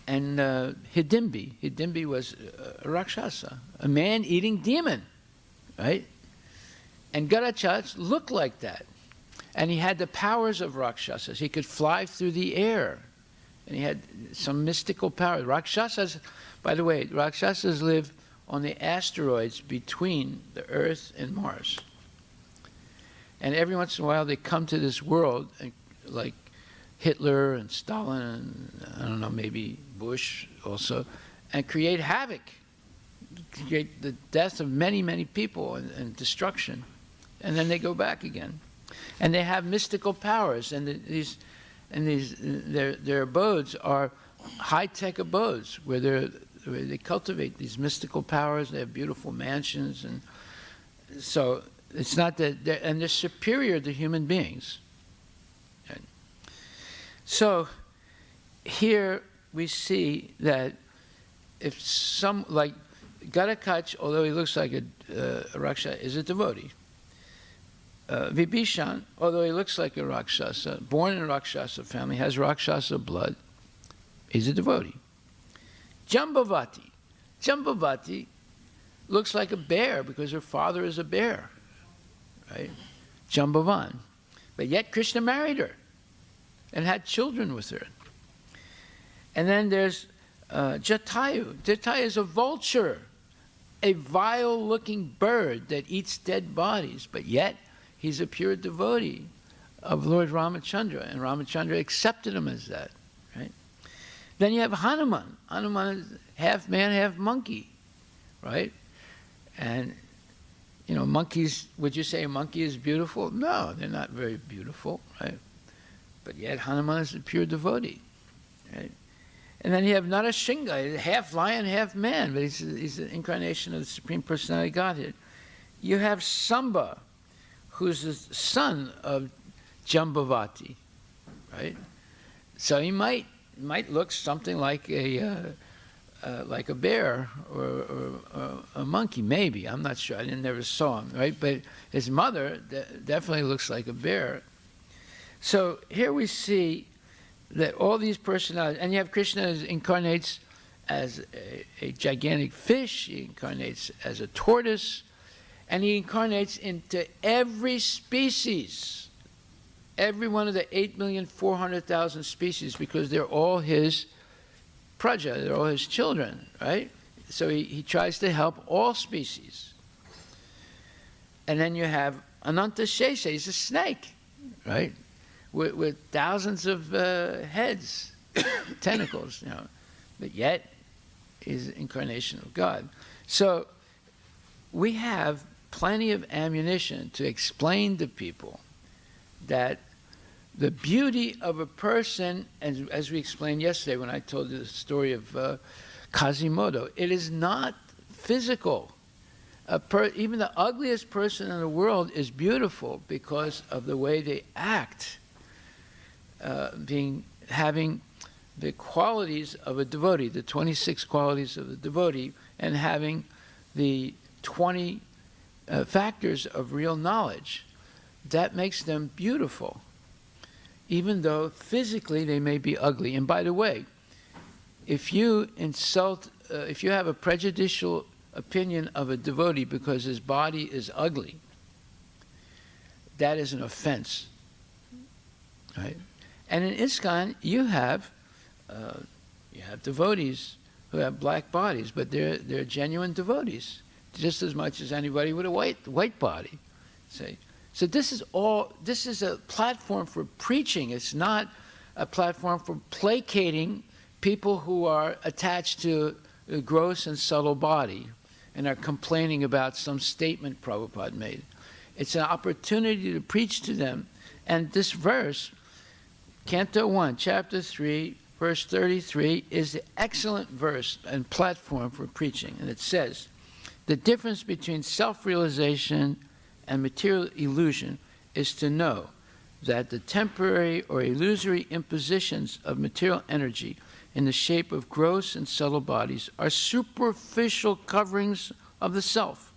and Hidimbi. Hidimbi was a Rakshasa, a man-eating demon, right? And Gadakach looked like that. And he had the powers of Rakshasas. He could fly through the air. And he had some mystical power. Rakshasas, by the way, Rakshasas live on the asteroids between the Earth and Mars. And every once in a while they come to this world, like Hitler and Stalin and, I don't know, maybe Bush also, and create havoc, create the death of many, many people and destruction. And then they go back again. And they have mystical powers, and their abodes are high-tech abodes where they cultivate these mystical powers. They have beautiful mansions, and so it's not that they're superior to human beings. So here we see that if some, like Gadakach, although he looks like a Rakshasa, is a devotee. Vibhishan, although he looks like a Rakshasa, born in a Rakshasa family, has Rakshasa blood, he's a devotee. Jambavati looks like a bear because her father is a bear, right? Jambavan. But yet Krishna married her and had children with her. And then there's Jatayu. Jatayu is a vulture, a vile-looking bird that eats dead bodies, but yet he's a pure devotee of Lord Ramachandra, and Ramachandra accepted him as that, right? Then you have Hanuman. Hanuman is half man, half monkey, right? And, you know, monkeys, would you say a monkey is beautiful? No, they're not very beautiful, right? But yet Hanuman is a pure devotee, right? And then you have Narasingha, half lion, half man, but he's an incarnation of the Supreme Personality of Godhead. You have Samba, who's the son of Jambavati, right? So he might look something like a bear or a monkey, maybe. I'm not sure. I never saw him, right? But his mother definitely looks like a bear. So here we see that all these personalities, and you have Krishna incarnates as a gigantic fish, he incarnates as a tortoise, and he incarnates into every species, every one of the 8,400,000 species, because they're all his praja, they're all his children, right? So he tries to help all species. And then you have Ananta Shesha, he's a snake, right? With thousands of heads, tentacles, you know, but yet he's an incarnation of God. So we have plenty of ammunition to explain to people that the beauty of a person, as we explained yesterday when I told you the story of Quasimodo, it is not physical. Even the ugliest person in the world is beautiful because of the way they act, having the qualities of a devotee, the 26 qualities of the devotee, and having the 20 factors of real knowledge. That makes them beautiful, even though physically they may be ugly. And by the way, if you insult, if you have a prejudicial opinion of a devotee because his body is ugly, that is an offense, right? And in ISKCON, you have devotees who have black bodies, but they're genuine devotees, just as much as anybody with a white body. See? So this is a platform for preaching. It's not a platform for placating people who are attached to a gross and subtle body and are complaining about some statement Prabhupada made. It's an opportunity to preach to them. And this verse, Canto 1, Chapter 3, verse 33, is the excellent verse and platform for preaching. And it says, the difference between self-realization and material illusion is to know that the temporary or illusory impositions of material energy in the shape of gross and subtle bodies are superficial coverings of the self.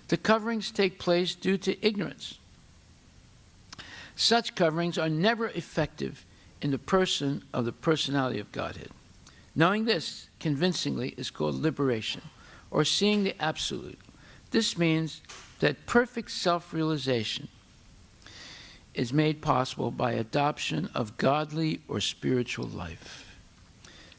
The coverings take place due to ignorance. Such coverings are never effective in the person of the personality of Godhead. Knowing this convincingly is called liberation, or seeing the absolute. This means that perfect self-realization is made possible by adoption of godly or spiritual life.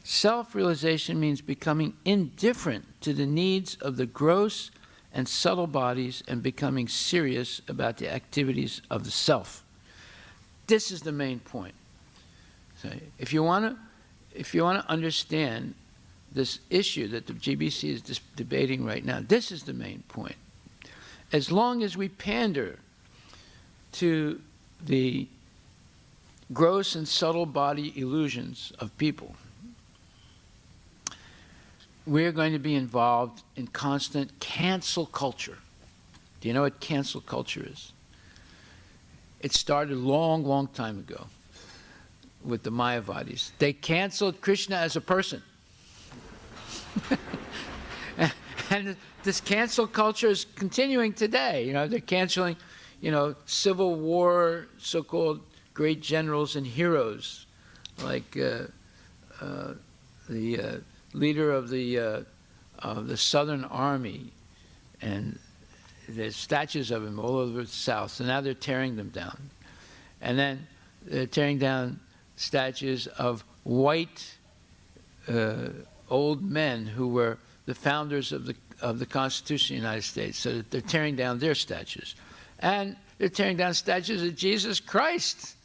Self-realization means becoming indifferent to the needs of the gross and subtle bodies and becoming serious about the activities of the self. This is the main point. So if you want to understand this issue that the GBC is debating right now, this is the main point. As long as we pander to the gross and subtle body illusions of people, we're going to be involved in constant cancel culture. Do you know what cancel culture is? It started a long, long time ago with the Mayavadis. They canceled Krishna as a person. And this cancel culture is continuing today. You know, they're canceling, Civil War so-called great generals and heroes, like the leader of the Southern Army, and there's statues of him all over the South. So now they're tearing them down, and then they're tearing down statues of white old men who were the founders of the Constitution of the United States. So that they're tearing down their statues, and they're tearing down statues of Jesus Christ,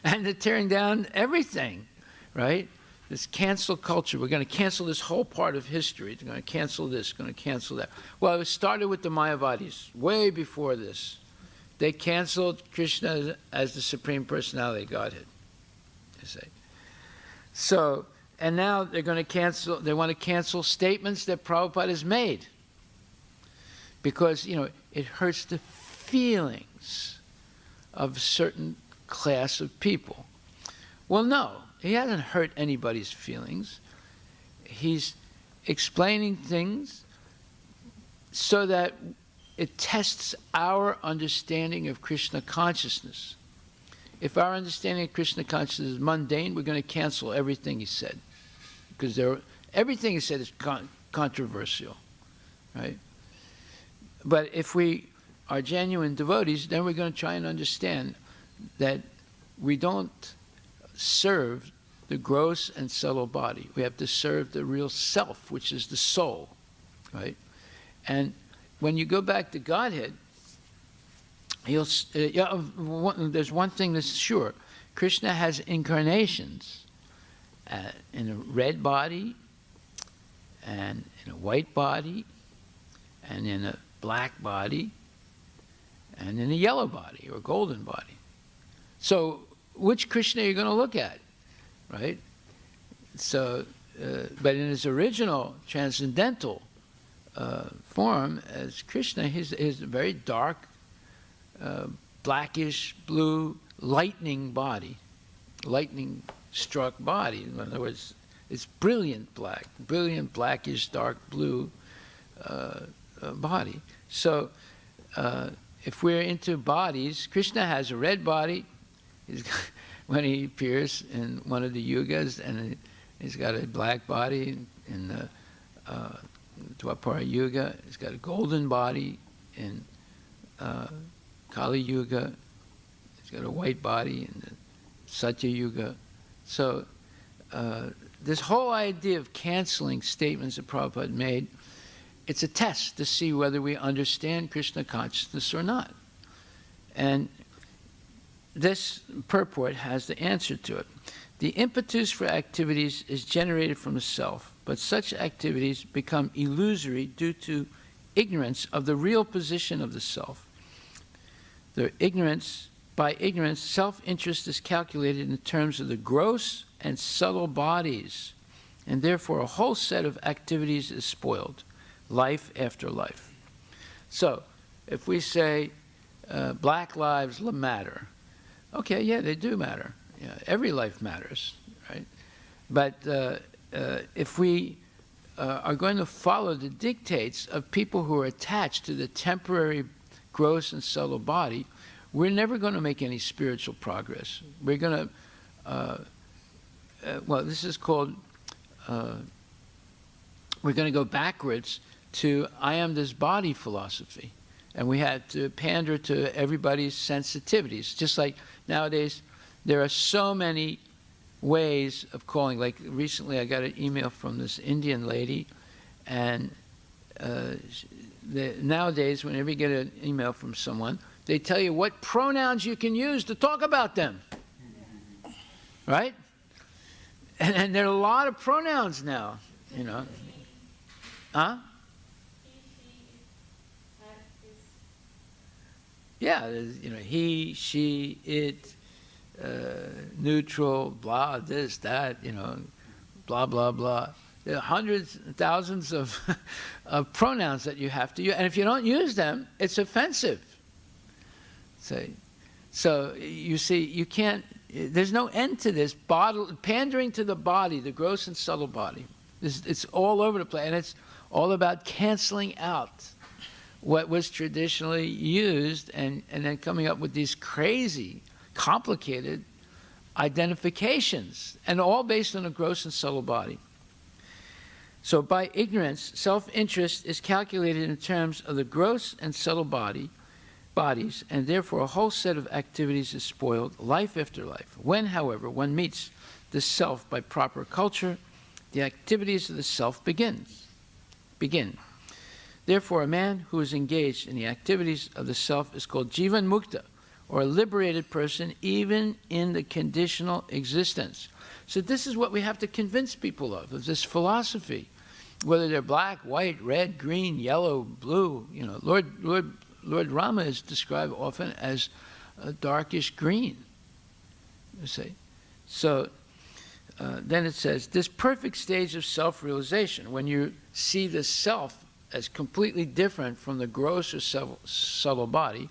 and they're tearing down everything, right? This cancel culture. We're going to cancel this whole part of history. They're going to cancel this, going to cancel that. Well, it started with the Mayavadis, way before this. They canceled Krishna as the Supreme Personality of Godhead, you see. So, and now they're going to cancel, they want to cancel statements that Prabhupada has made, because, it hurts the feelings of a certain class of people. Well, no. He hasn't hurt anybody's feelings. He's explaining things so that it tests our understanding of Krishna consciousness. If our understanding of Krishna consciousness is mundane, we're going to cancel everything he said, because everything he said is controversial, right? But if we are genuine devotees, then we're going to try and understand that we don't serve the gross and subtle body. We have to serve the real self, which is the soul, right? And when you go back to Godhead, there's one thing that's sure. Krishna has incarnations in a red body, and in a white body, and in a black body, and in a yellow body or golden body. So which Krishna are you going to look at, right? So, but in his original transcendental form as Krishna, he's a very dark, blackish blue, lightning body, lightning struck body. In other words, it's brilliant blackish, dark blue body. So if we're into bodies, Krishna has a red body when he appears in one of the yugas, and he's got a black body in the Dwapara Yuga. He's got a golden body in Kali Yuga. He's got a white body in the Satya Yuga. So this whole idea of canceling statements that Prabhupada made, it's a test to see whether we understand Krishna consciousness or not. And this purport has the answer to it. The impetus for activities is generated from the self, but such activities become illusory due to ignorance of the real position of the self. By ignorance, self-interest is calculated in terms of the gross and subtle bodies, and therefore a whole set of activities is spoiled, life after life. So, if we say black lives matter, okay, yeah, they do matter. Yeah, every life matters, right? But if we are going to follow the dictates of people who are attached to the temporary gross and subtle body, we're never going to make any spiritual progress. We're going to, well, this is called, we're going to go backwards to I am this body philosophy. And we had to pander to everybody's sensitivities. Just like nowadays, there are so many ways of calling. Like recently I got an email from this Indian lady, and nowadays whenever you get an email from someone, they tell you what pronouns you can use to talk about them, right? And there are a lot of pronouns now, you know. Huh? Yeah, you know, he, she, it, neutral, blah, this, that, you know, blah, blah, blah. There are hundreds, thousands of pronouns that you have to use, and if you don't use them, it's offensive. So you see, you can't, there's no end to this, pandering to the body, the gross and subtle body. It's all over the place, and it's all about canceling out what was traditionally used, and then coming up with these crazy, complicated identifications, and all based on a gross and subtle body. So by ignorance, self-interest is calculated in terms of the gross and subtle bodies, and therefore a whole set of activities is spoiled, life after life. When, however, one meets the self by proper culture, the activities of the self begin. Therefore, a man who is engaged in the activities of the self is called Jivan Mukta, or a liberated person, even in the conditional existence. So this is what we have to convince people of this philosophy, whether they're black, white, red, green, yellow, blue. You know, Lord Rama is described often as a darkish green. You see, so then it says this perfect stage of self-realization, when you see the self as completely different from the gross or subtle body,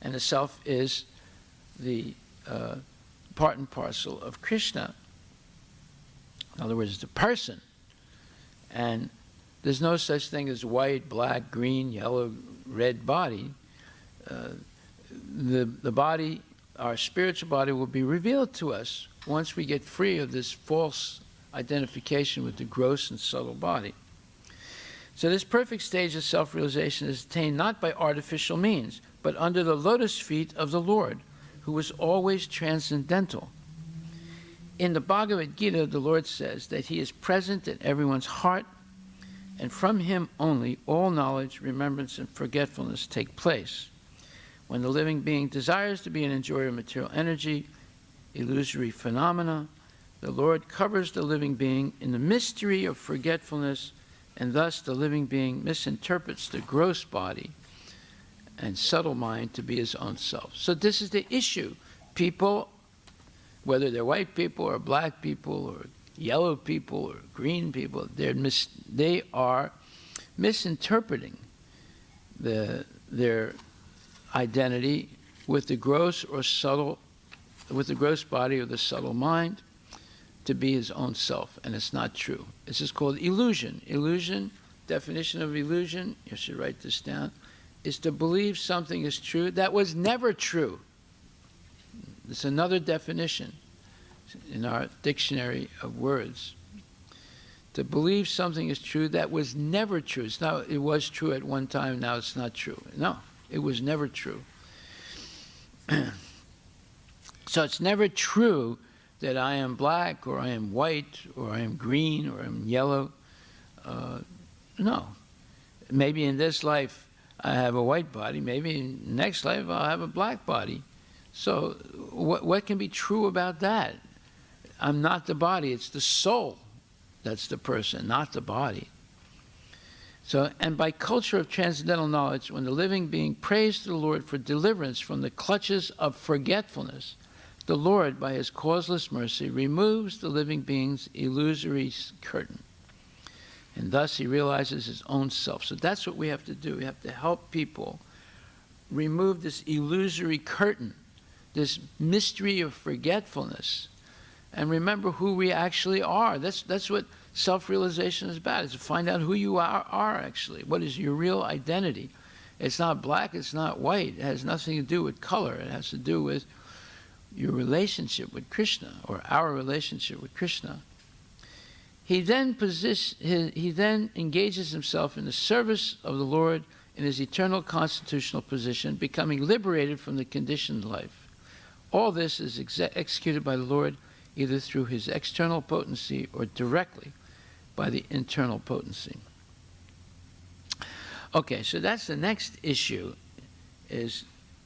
and the self is the part and parcel of Krishna. In other words, the person. And there's no such thing as white, black, green, yellow, red body. The body, our spiritual body, will be revealed to us once we get free of this false identification with the gross and subtle body. So this perfect stage of self-realization is attained not by artificial means, but under the lotus feet of the Lord, who is always transcendental. In the Bhagavad Gita, the Lord says that he is present in everyone's heart, and from him only all knowledge, remembrance, and forgetfulness take place. When the living being desires to be an enjoyer of material energy, illusory phenomena, the Lord covers the living being in the mystery of forgetfulness, and thus the living being misinterprets the gross body and subtle mind to be his own self. So this is the issue. People, whether they're white people or black people or yellow people or green people, they are misinterpreting their identity with the gross or subtle, with the gross body or the subtle mind. to be his own self, and it's not true. This is called illusion. Illusion, definition of illusion, you should write this down, is to believe something is true that was never true. It's another definition in our dictionary of words. To believe something is true that was never true. It's not, it was true at one time, now it's not true. No, it was never true. So it's never true that I am black, or I am white, or I am green, or I'm yellow. No. Maybe in this life I have a white body. Maybe in the next life I'll have a black body. So what can be true about that? I'm not the body. It's the soul that's the person, not the body. So, and by culture of transcendental knowledge, when the living being prays to the Lord for deliverance from the clutches of forgetfulness, the Lord, by his causeless mercy, removes the living being's illusory curtain. And thus he realizes his own self. So that's what we have to do. We have to help people remove this illusory curtain, this mystery of forgetfulness, and remember who we actually are. That's what self-realization is about, is to find out who you are actually. What is your real identity? It's not black, it's not white. It has nothing to do with color. It has to do with your relationship with Krishna, or our relationship with Krishna. He then engages himself in the service of the Lord in his eternal constitutional position, becoming liberated from the conditioned life. All this is executed by the Lord either through his external potency or directly by the internal potency. Okay, so that's the next issue, is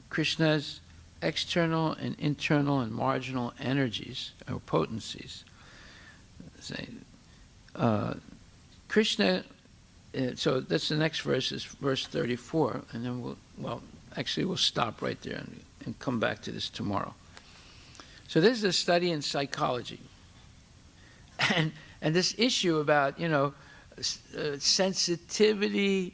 Krishna's external and internal and marginal energies or potencies. Krishna, so that's the next verse, is verse 34, and then we'll stop right there and come back to this tomorrow. So this is a study in psychology. And this issue about, sensitivity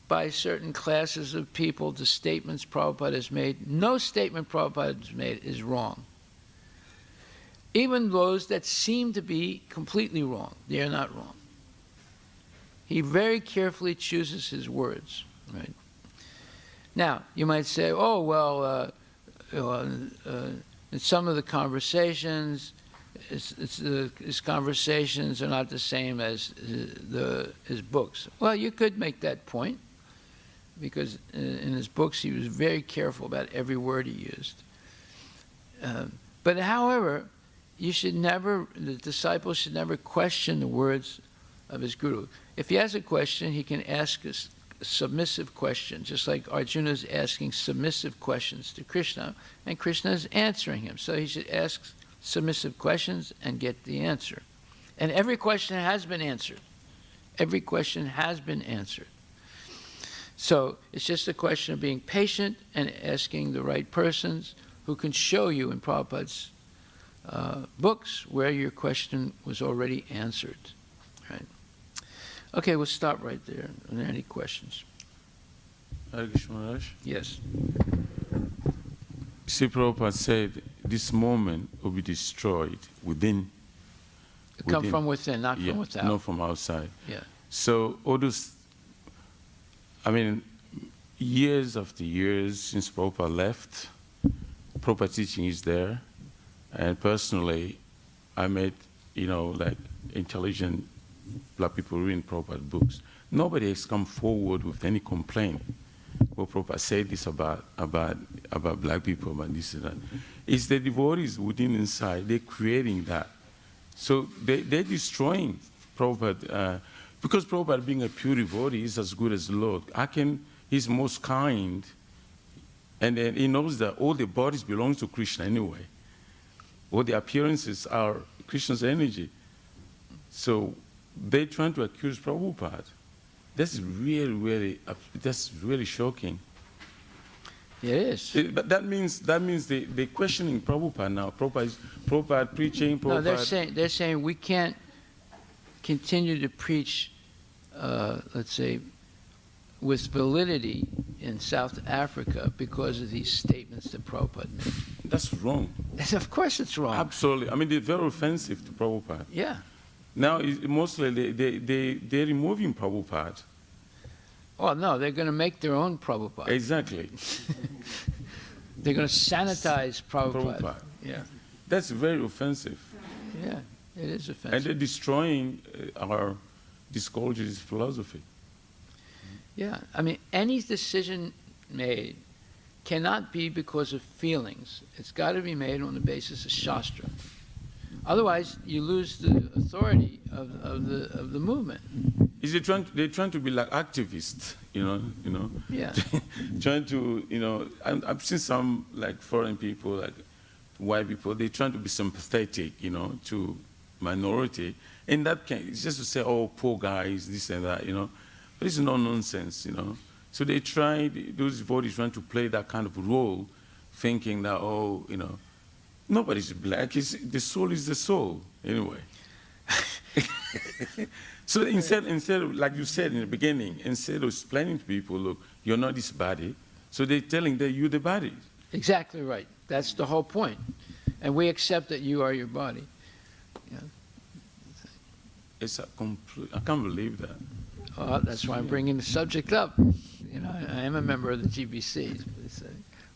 by certain classes of people to statements Prabhupada has made, no statement Prabhupada has made is wrong. Even those that seem to be completely wrong, they are not wrong. He very carefully chooses his words, right? Now, you might say, oh, well, in some of the conversations, his conversations are not the same as his books. Well, you could make that point, because in his books he was very careful about every word he used. But however, the disciple should never question the words of his guru. If he has a question, he can ask a submissive question, just like Arjuna is asking submissive questions to Krishna, and Krishna is answering him. So he should ask submissive questions and get the answer. And every question has been answered. Every question has been answered. So it's just a question of being patient and asking the right persons who can show you in Prabhupada's books where your question was already answered. Right? Okay, we'll stop right there. Are there any questions? Harivilas Maharaj? Yes. Sri Prabhupada said, this moment will be destroyed within. Come from within, not from without. Not from outside. Yeah. So all those, years after years since Prabhupada left, Prabhupada teaching is there. And personally, I met, intelligent black people reading Prabhupada books. Nobody has come forward with any complaint. Well, Prabhupada said this about black people, about this and that. It's the devotees within inside, they're creating that. So they're destroying Prabhupada. Because Prabhupada being a pure devotee is as good as the Lord. He's most kind. And then he knows that all the bodies belong to Krishna anyway. All the appearances are Krishna's energy. So they're trying to accuse Prabhupada. That's really shocking. It is. But that means they're questioning Prabhupada now. Prabhupada preaching, Prabhupada... No, they're saying we can't continue to preach, let's say, with validity in South Africa because of these statements that Prabhupada made. That's wrong. Of course it's wrong. Absolutely. I mean, they're very offensive to Prabhupada. Yeah. Now, mostly they're removing Prabhupada. Oh, no, they're going to make their own Prabhupada. Exactly. They're going to sanitize Prabhupada. Prabhupada. Yeah. That's very offensive. Yeah, it is And offensive. they're destroying our discouraged philosophy. Yeah, I mean, any decision made cannot be because of feelings. It's got to be made on the basis of Shastra. Otherwise, you lose the authority of the movement. Is they're trying to be like activists, you know? Yeah. Trying to, I've seen some like foreign people, like white people, they're trying to be sympathetic, to minority. And that it's just to say, oh, poor guys, this and that, But it's no nonsense, So they those devotees trying to play that kind of role, thinking that, oh, nobody's black. The soul is the soul, anyway. So instead of, like you said in the beginning, instead of explaining to people, look, you're not this body, so they're telling that you're the body. Exactly right. That's the whole point. And we accept that you are your body. Yeah. It's I can't believe that. Well, that's why I'm bringing the subject up. I am a member of the GBC,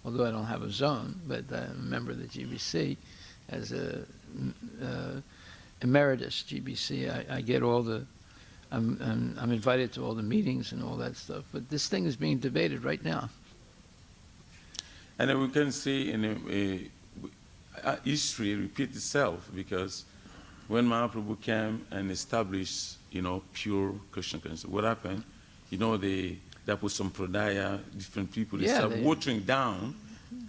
although I don't have a zone, but I'm a member of the GBC as a emeritus GBC. I get all the, I'm invited to all the meetings and all that stuff, but this thing is being debated right now. And then we can see in history repeat itself, because when Mahaprabhu came and established, pure Krishna consciousness, what happened? They put some pradaya, different people, they started watering down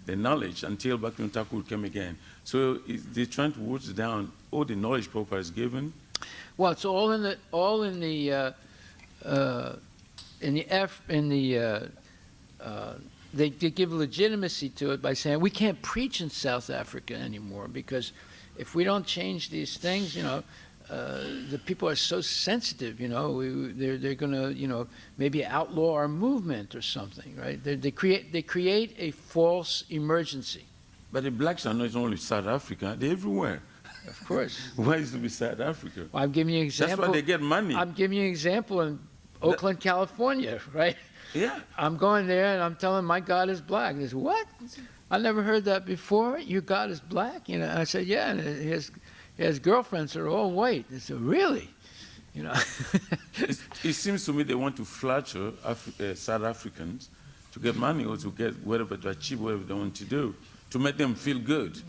the knowledge until Bhaktivinoda Thakur came again. So they're trying to water down all the knowledge Prabhupada has given. Well, it's all in they give legitimacy to it by saying we can't preach in South Africa anymore because if we don't change these things, the people are so sensitive, they're going to, maybe outlaw our movement or something, right? They create a false emergency. But the blacks are not only South Africa, they're everywhere. Of course. Why is it to be South Africa? Well, I'm giving you an example. That's why they get money. I'm giving you an example in Oakland, California, right? Yeah. I'm going there and I'm telling my God is black. They say, what? I never heard that before. Your God is black? And I said, yeah. And his girlfriends are all white. They said, really? It seems to me they want to flatter South Africans to get money or to get whatever, to achieve whatever they want to do, to make them feel good,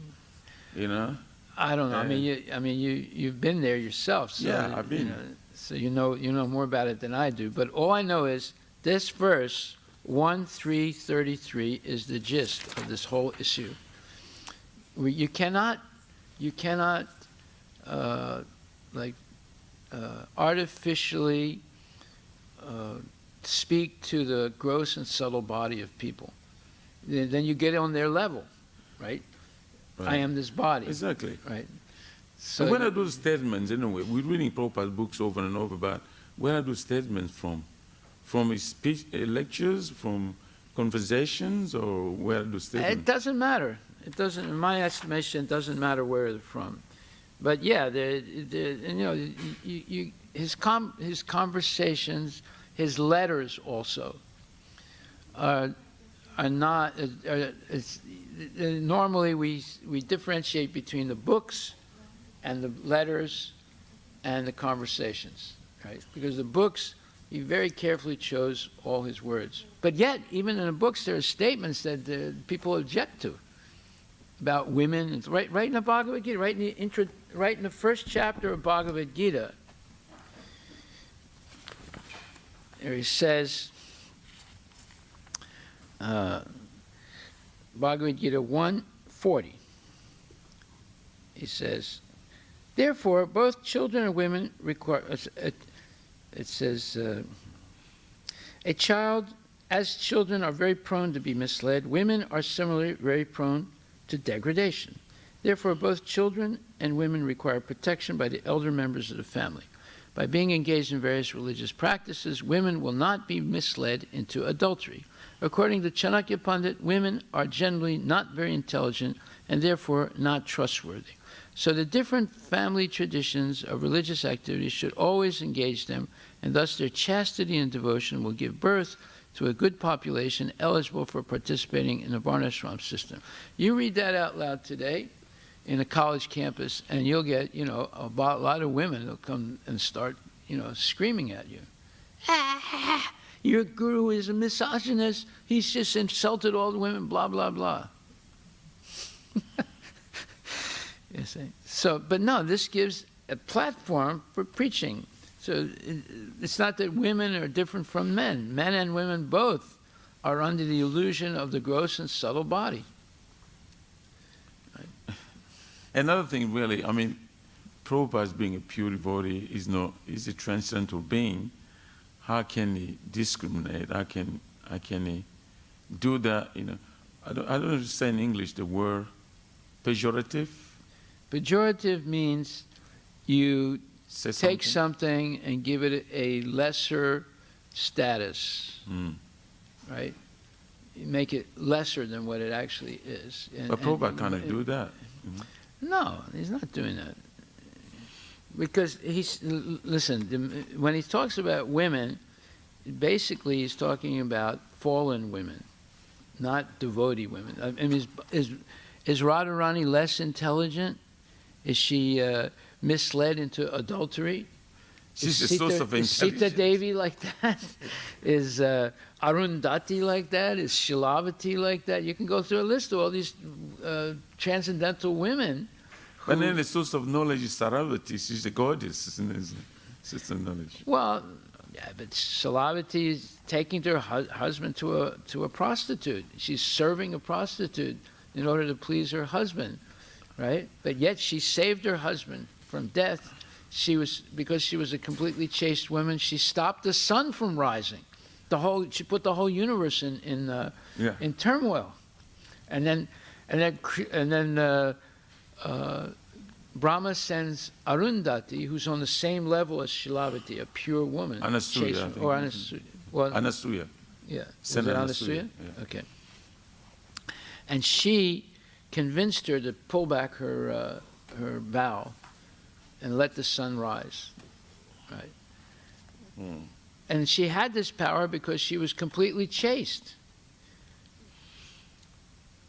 I don't know. You've been there yourself. So, yeah, I've been. So you know more about it than I do. But all I know is this verse 1:3:33 is the gist of this whole issue. You cannot artificially speak to the gross and subtle body of people. Then you get on their level, right? Right. I am this body. Exactly. Right. So where are those statements, anyway? We're reading Prabhupada's books over and over, but where are those statements from? From his speech, lectures, from conversations, or where are those statements? It doesn't matter. It doesn't, in my estimation, it doesn't matter where they're from. But yeah, his conversations, his letters also are not. Normally, we differentiate between the books and the letters and the conversations, right? Because the books, he very carefully chose all his words. But yet, even in the books, there are statements that people object to about women. It's right in the Bhagavad Gita, right in the first chapter of Bhagavad Gita. There he says, Bhagavad Gita 1:40. He says, therefore, both children and women require. It says, a child, as children are very prone to be misled, women are similarly very prone to degradation. Therefore, both children and women require protection by the elder members of the family. By being engaged in various religious practices, women will not be misled into adultery. According to Chanakya Pandit, women are generally not very intelligent and therefore not trustworthy. So the different family traditions of religious activities should always engage them, and thus their chastity and devotion will give birth to a good population eligible for participating in the Varnashram system. You read that out loud today in a college campus, and you'll get, a lot of women will come and start, screaming at you. Ah, your guru is a misogynist. He's just insulted all the women, blah, blah, blah. You see? So, but no, this gives a platform for preaching. So it's not that women are different from men. Men and women both are under the illusion of the gross and subtle body. Right? Another thing, really, I mean, Prabhupada being a pure devotee is a transcendental being. How can he discriminate? How can he do that? I don't understand in English the word pejorative. Pejorative means you Say take something and give it a lesser status, right? You make it lesser than what it actually is. But Prabhupada can't do that. No, he's not doing that. Because listen, when he talks about women, basically he's talking about fallen women, not devotee women. I mean, is Radharani less intelligent? Is she misled into adultery? She's a source of intelligence. Is Sita Devi like that? Is Arundhati like that? Is Shilavati like that? You can go through a list of all these transcendental women. But then the source of knowledge is Saravati. She's the goddess, isn't it? System knowledge. Well, yeah, but Shilavati is taking her husband to a prostitute. She's serving a prostitute in order to please her husband. Right? But yet she saved her husband from death. Because she was a completely chaste woman, she stopped the sun from rising. She put the whole universe in turmoil. And then Brahma sends Arundhati, who's on the same level as Shilavati, a pure woman. Anasuya. Anasuya. Yeah. Was it Anasuya? Yeah. Okay. And she convinced her to pull back her vow and let the sun rise, right? And she had this power because she was completely chaste.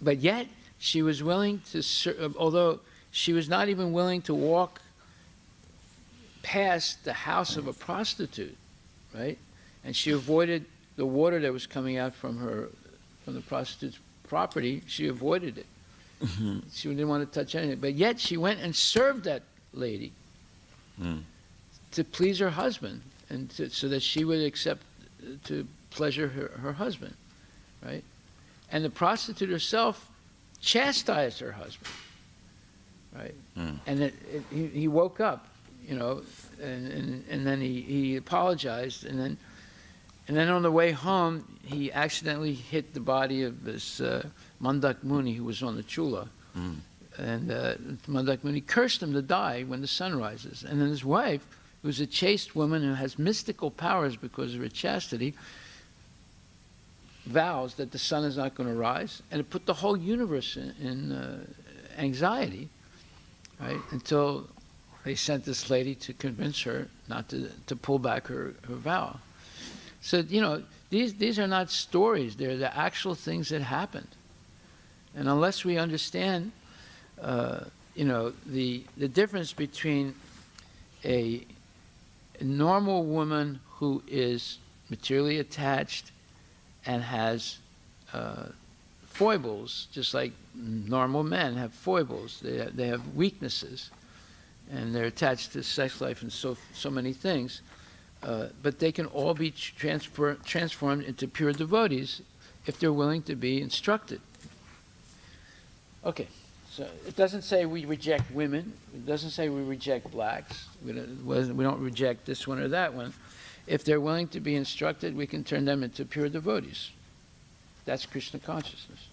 But yet, she was willing to serve, although she was not even willing to walk past the house of a prostitute, right? And she avoided the water that was coming out from the prostitute's property. She avoided it. She didn't want to touch anything. But yet she went and served that lady to please her husband and so that she would accept to pleasure her husband, right? And the prostitute herself chastised her husband, right? And he woke up, and then he apologized, and then on the way home, he accidentally hit the body of this Mandak Muni who was on the chula. And Mandak Muni cursed him to die when the sun rises. And then his wife, who's a chaste woman who has mystical powers because of her chastity, vows that the sun is not going to rise. And it put the whole universe in anxiety, right? Until they sent this lady to convince her not to pull back her vow. So, these are not stories. They're the actual things that happened. And unless we understand, the difference between a normal woman who is materially attached and has foibles, just like normal men have foibles. They have weaknesses, and they're attached to sex life and so many things. But they can all be transformed into pure devotees if they're willing to be instructed. Okay, so it doesn't say we reject women. It doesn't say we reject blacks. We don't reject this one or that one. If they're willing to be instructed, we can turn them into pure devotees. That's Krishna consciousness.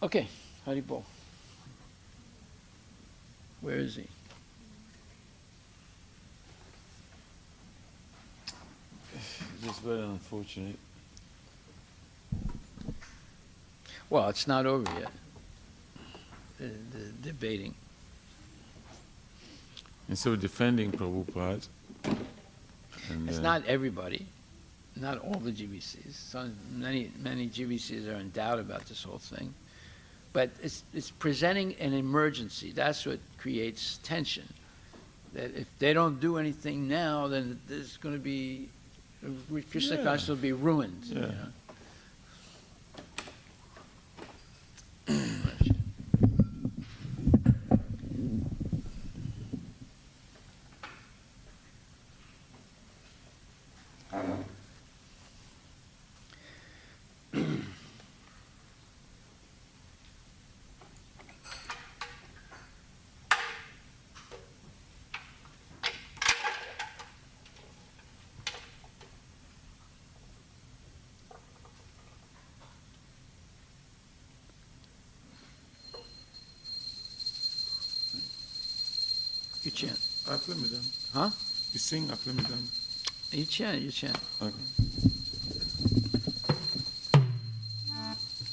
Okay, Haribol. Where is he? It's very unfortunate. Well, it's not over yet. the debating. And so defending Prabhupada. And, It's not everybody, not all the GBCs. Many GBCs are in doubt about this whole thing. But it's presenting an emergency. That's what creates tension. That if they don't do anything now, then there's going to be, Krishna consciousness will be ruined. Yeah. You know? You chant. April-2021. Huh? You sing April-2021. You chant. Okay.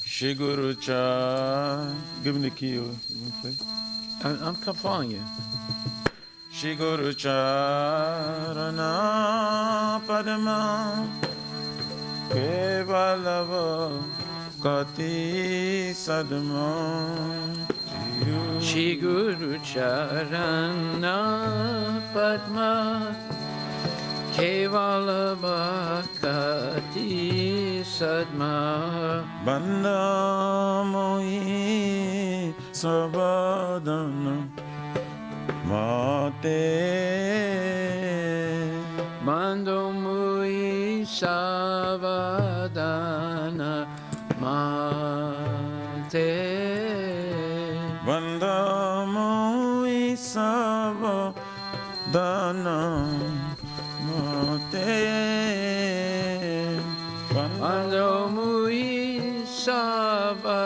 Shri Guru Cha. Give me the key. I'm following you. Shri Guru Charana Padma Kevalava Kati Sadma Shri Guru Charana Padma Kevala Bhakati Sadma Banda Mohi Sabadana Mate Mando Mui Savadana Mate Banda Mohi Sabadana Mate Mando Mui Savadana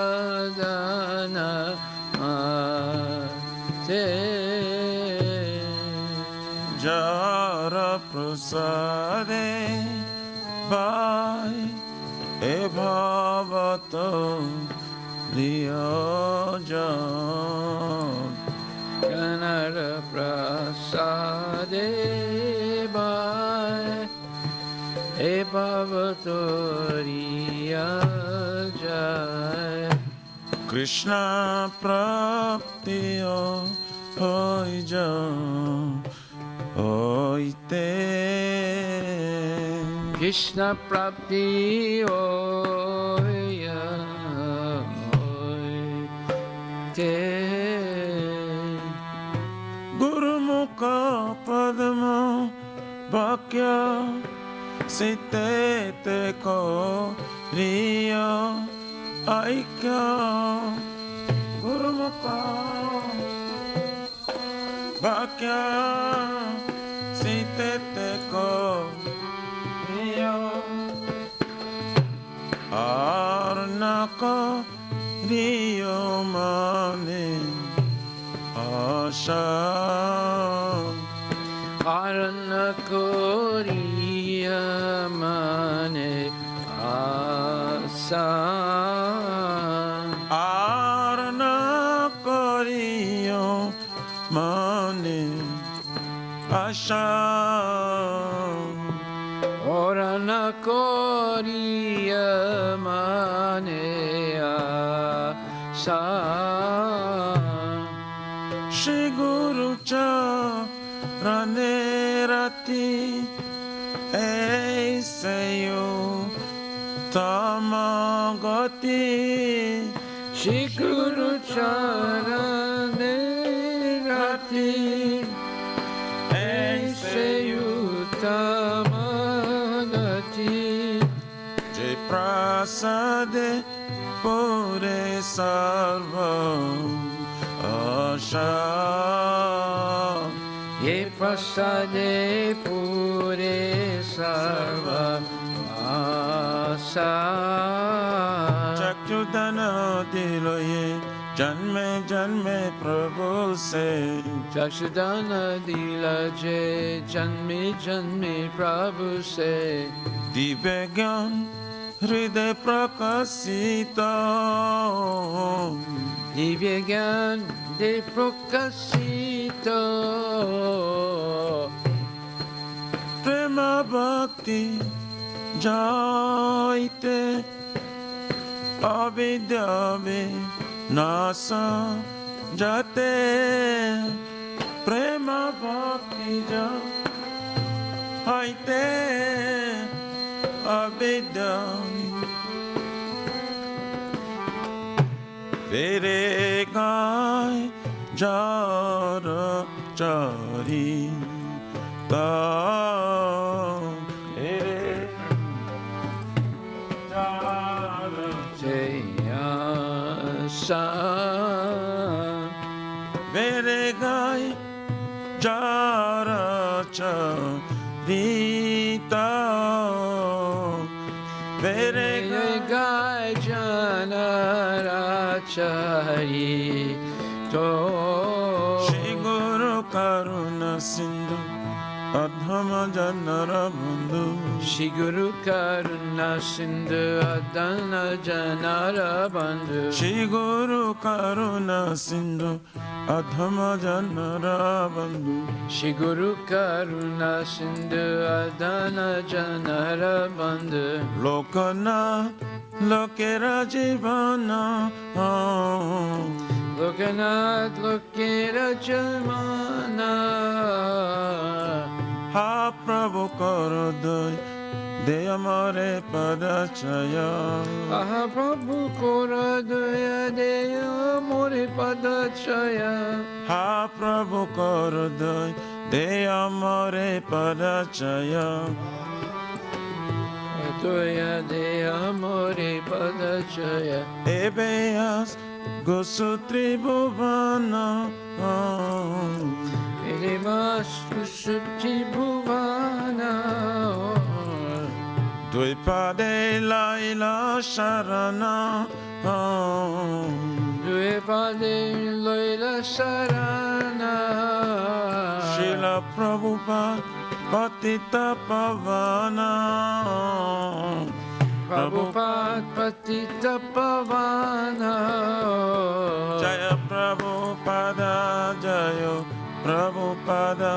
Mate Jara Prasade Bhai E Bhavato Liyajan Kanara Prasade Bhai E Bhavatoriya Jai Krishna Praptiyo Hoija Oite Krishna Prapti Oya Oite Guru Mukha Padma Bhakya Site Te Ko Riya Aikya Guru Mukha Bhakya Site Te Ko Riya Arnaka Riyo Mane Asha Arana Koriya Mane Asa Arna Koriyo Mane Asha Orana Koriya Mane Asa Shri Guru Charane Rati Eiseyo Tamagati Shri Guru Charane Rati Aise Yutamagati Jai Prasade Pure Sarva Asha Ye Prasade Pure Sarva Asa Chakshudana Diloye Janme Janme Prabhu Se Chakshudana Dilaje Janmi Janmi Prabhu Se Divya Hriday Prakasita Divya Gyan de Prokasito Prema Bhakti Jaite Avidya Nasa Jate Prema Bhakti Jaite Avidya Vere Gai Jara Jari Ta Vere Jara Jaya Sa Vere Gai Jara Jari Ta Vere Gai Janarachari To Shri Guru Karuna Sindhu Adhama Janara Bandhu Shri Guru Karuna Sindhu Adana Janara Bandhu Shri Guru Karuna Sindhu Adhama Janara Bandhu Shri Guru Karuna Sindhu Adana Janara Bandhu Lokana Lokera Jivana Lokanath Lokera Jamana Ha Prabhu Karodai Deyamare Padachaya Aha Prabhu Kora Daya Deya More Padachaya Ha Prabhu Karodai Deyamare Padachaya Daya Deya More Padachaya Ebeyas Gosutri Bhuvana Vedimas Suti Bhuvana Dvipade Laila Sharana Dvipade Laila Sarana Srila Prabhupada Patita Pavana Prabhupada Patita Pavana Jaya Prabhupada Jaya Prabhupada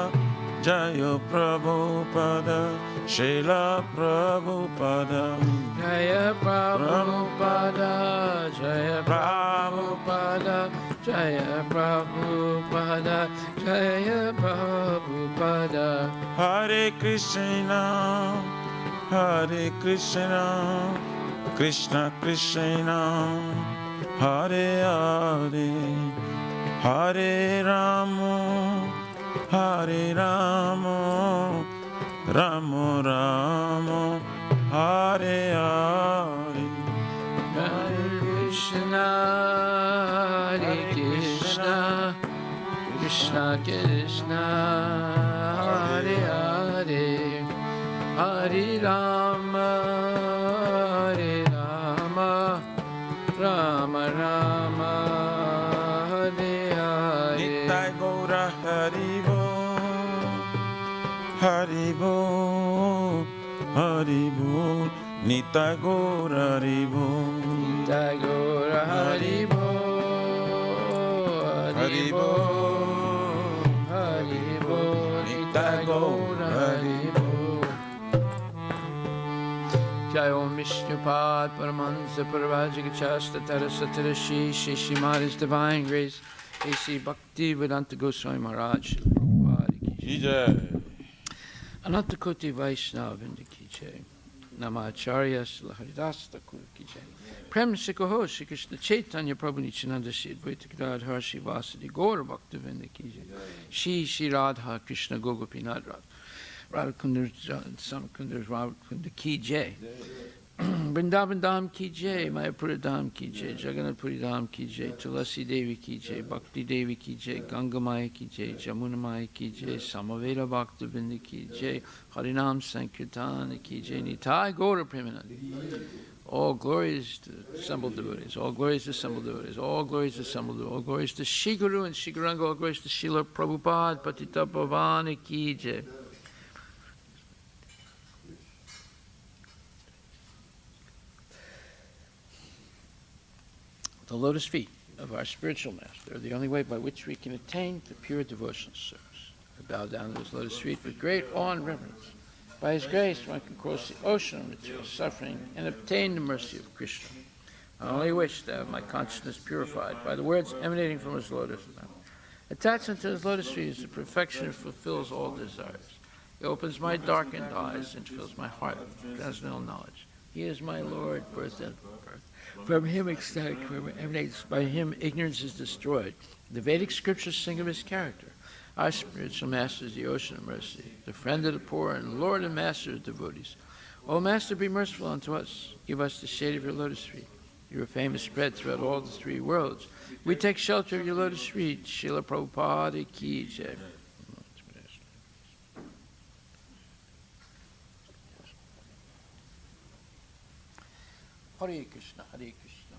Jaya Prabhupada Srila Prabhupada Jaya Prabhupada Jaya Prabhupada Jaya Prabhupada Jaya Prabhupada Hare Krishna Hare Krishna Krishna Krishna Hare Hare Hare Rama Hare Rama Rama Rama Hare Hare Hare Krishna Hare Krishna Krishna Krishna Hare Hare Hare Rama Hare Rama Rama Rama Hare Hare Nitai Gaura Haribo Haribo Haribo Nitai Gaura Haribo Tagore Haribo Haribo Haribo Tagore Haribo Jai Om Vishnupad Paramahansa Parvajika Chasta Tarasatara Shri Maharaj's Divine Grace A.C. Bhakti Vedanta Goswami Maharaj Prabhupada Ki Jai. Jai Anantakoti Vaishnava Vrinda Ki Jai. Namacharya Srila Haridas Thakur Ki Jai. Prem Sikoho Shri Krishna Chaitanya Prabhu Nityananda Shri Advaita Gadadhar Shri Vasadi Gaura Bhakta Vrinda Ki Jai. Shri Radha Krishna Gogopinath Radha Radha Kunda Samkunda Radha Kunda Ki Jai. Vrindavan Dham Ki Jai, Mayapura Dham Ki Jai, Jagannath Puri Dham Ki Jai, Tulasi Devi Ki Jai, Bhakti Devi Ki Jai, Ganga Maya Ki Jai, Jamuna Maya Ki Jai, Samaveda Bhakta Vrinda Ki Jai, Harinam Sankirtan Ki Jai, Nitai Gaura Premanandi. All glories to assembled devotees, all glories to assembled devotees, all glories to assembled devotees, all glories to Shri Guru and Shri Guranga, all glories to Srila Prabhupada, Patita Pavana Ki Jai. The lotus feet. of our spiritual master, the only way by which we can attain the pure devotional service. I bow down to his lotus feet with great awe and reverence. By his grace, one can cross the ocean of material suffering and obtain the mercy of Krishna. I only wish to have my consciousness purified by the words emanating from his lotus. Attachment to his lotus feet is the perfection that fulfills all desires. He opens my darkened eyes and fills my heart with transcendental knowledge. He is my Lord, birth and birth. From him ecstatic emanates, by him ignorance is destroyed. The Vedic scriptures sing of his character. Our spiritual master is the ocean of mercy, the friend of the poor, and Lord and master of devotees. O Master, be merciful unto us. Give us the shade of your lotus feet. Your fame is spread throughout all the three worlds. We take shelter of your lotus feet. Srila Prabhupada ki jai. Hare Krishna, Hare Krishna,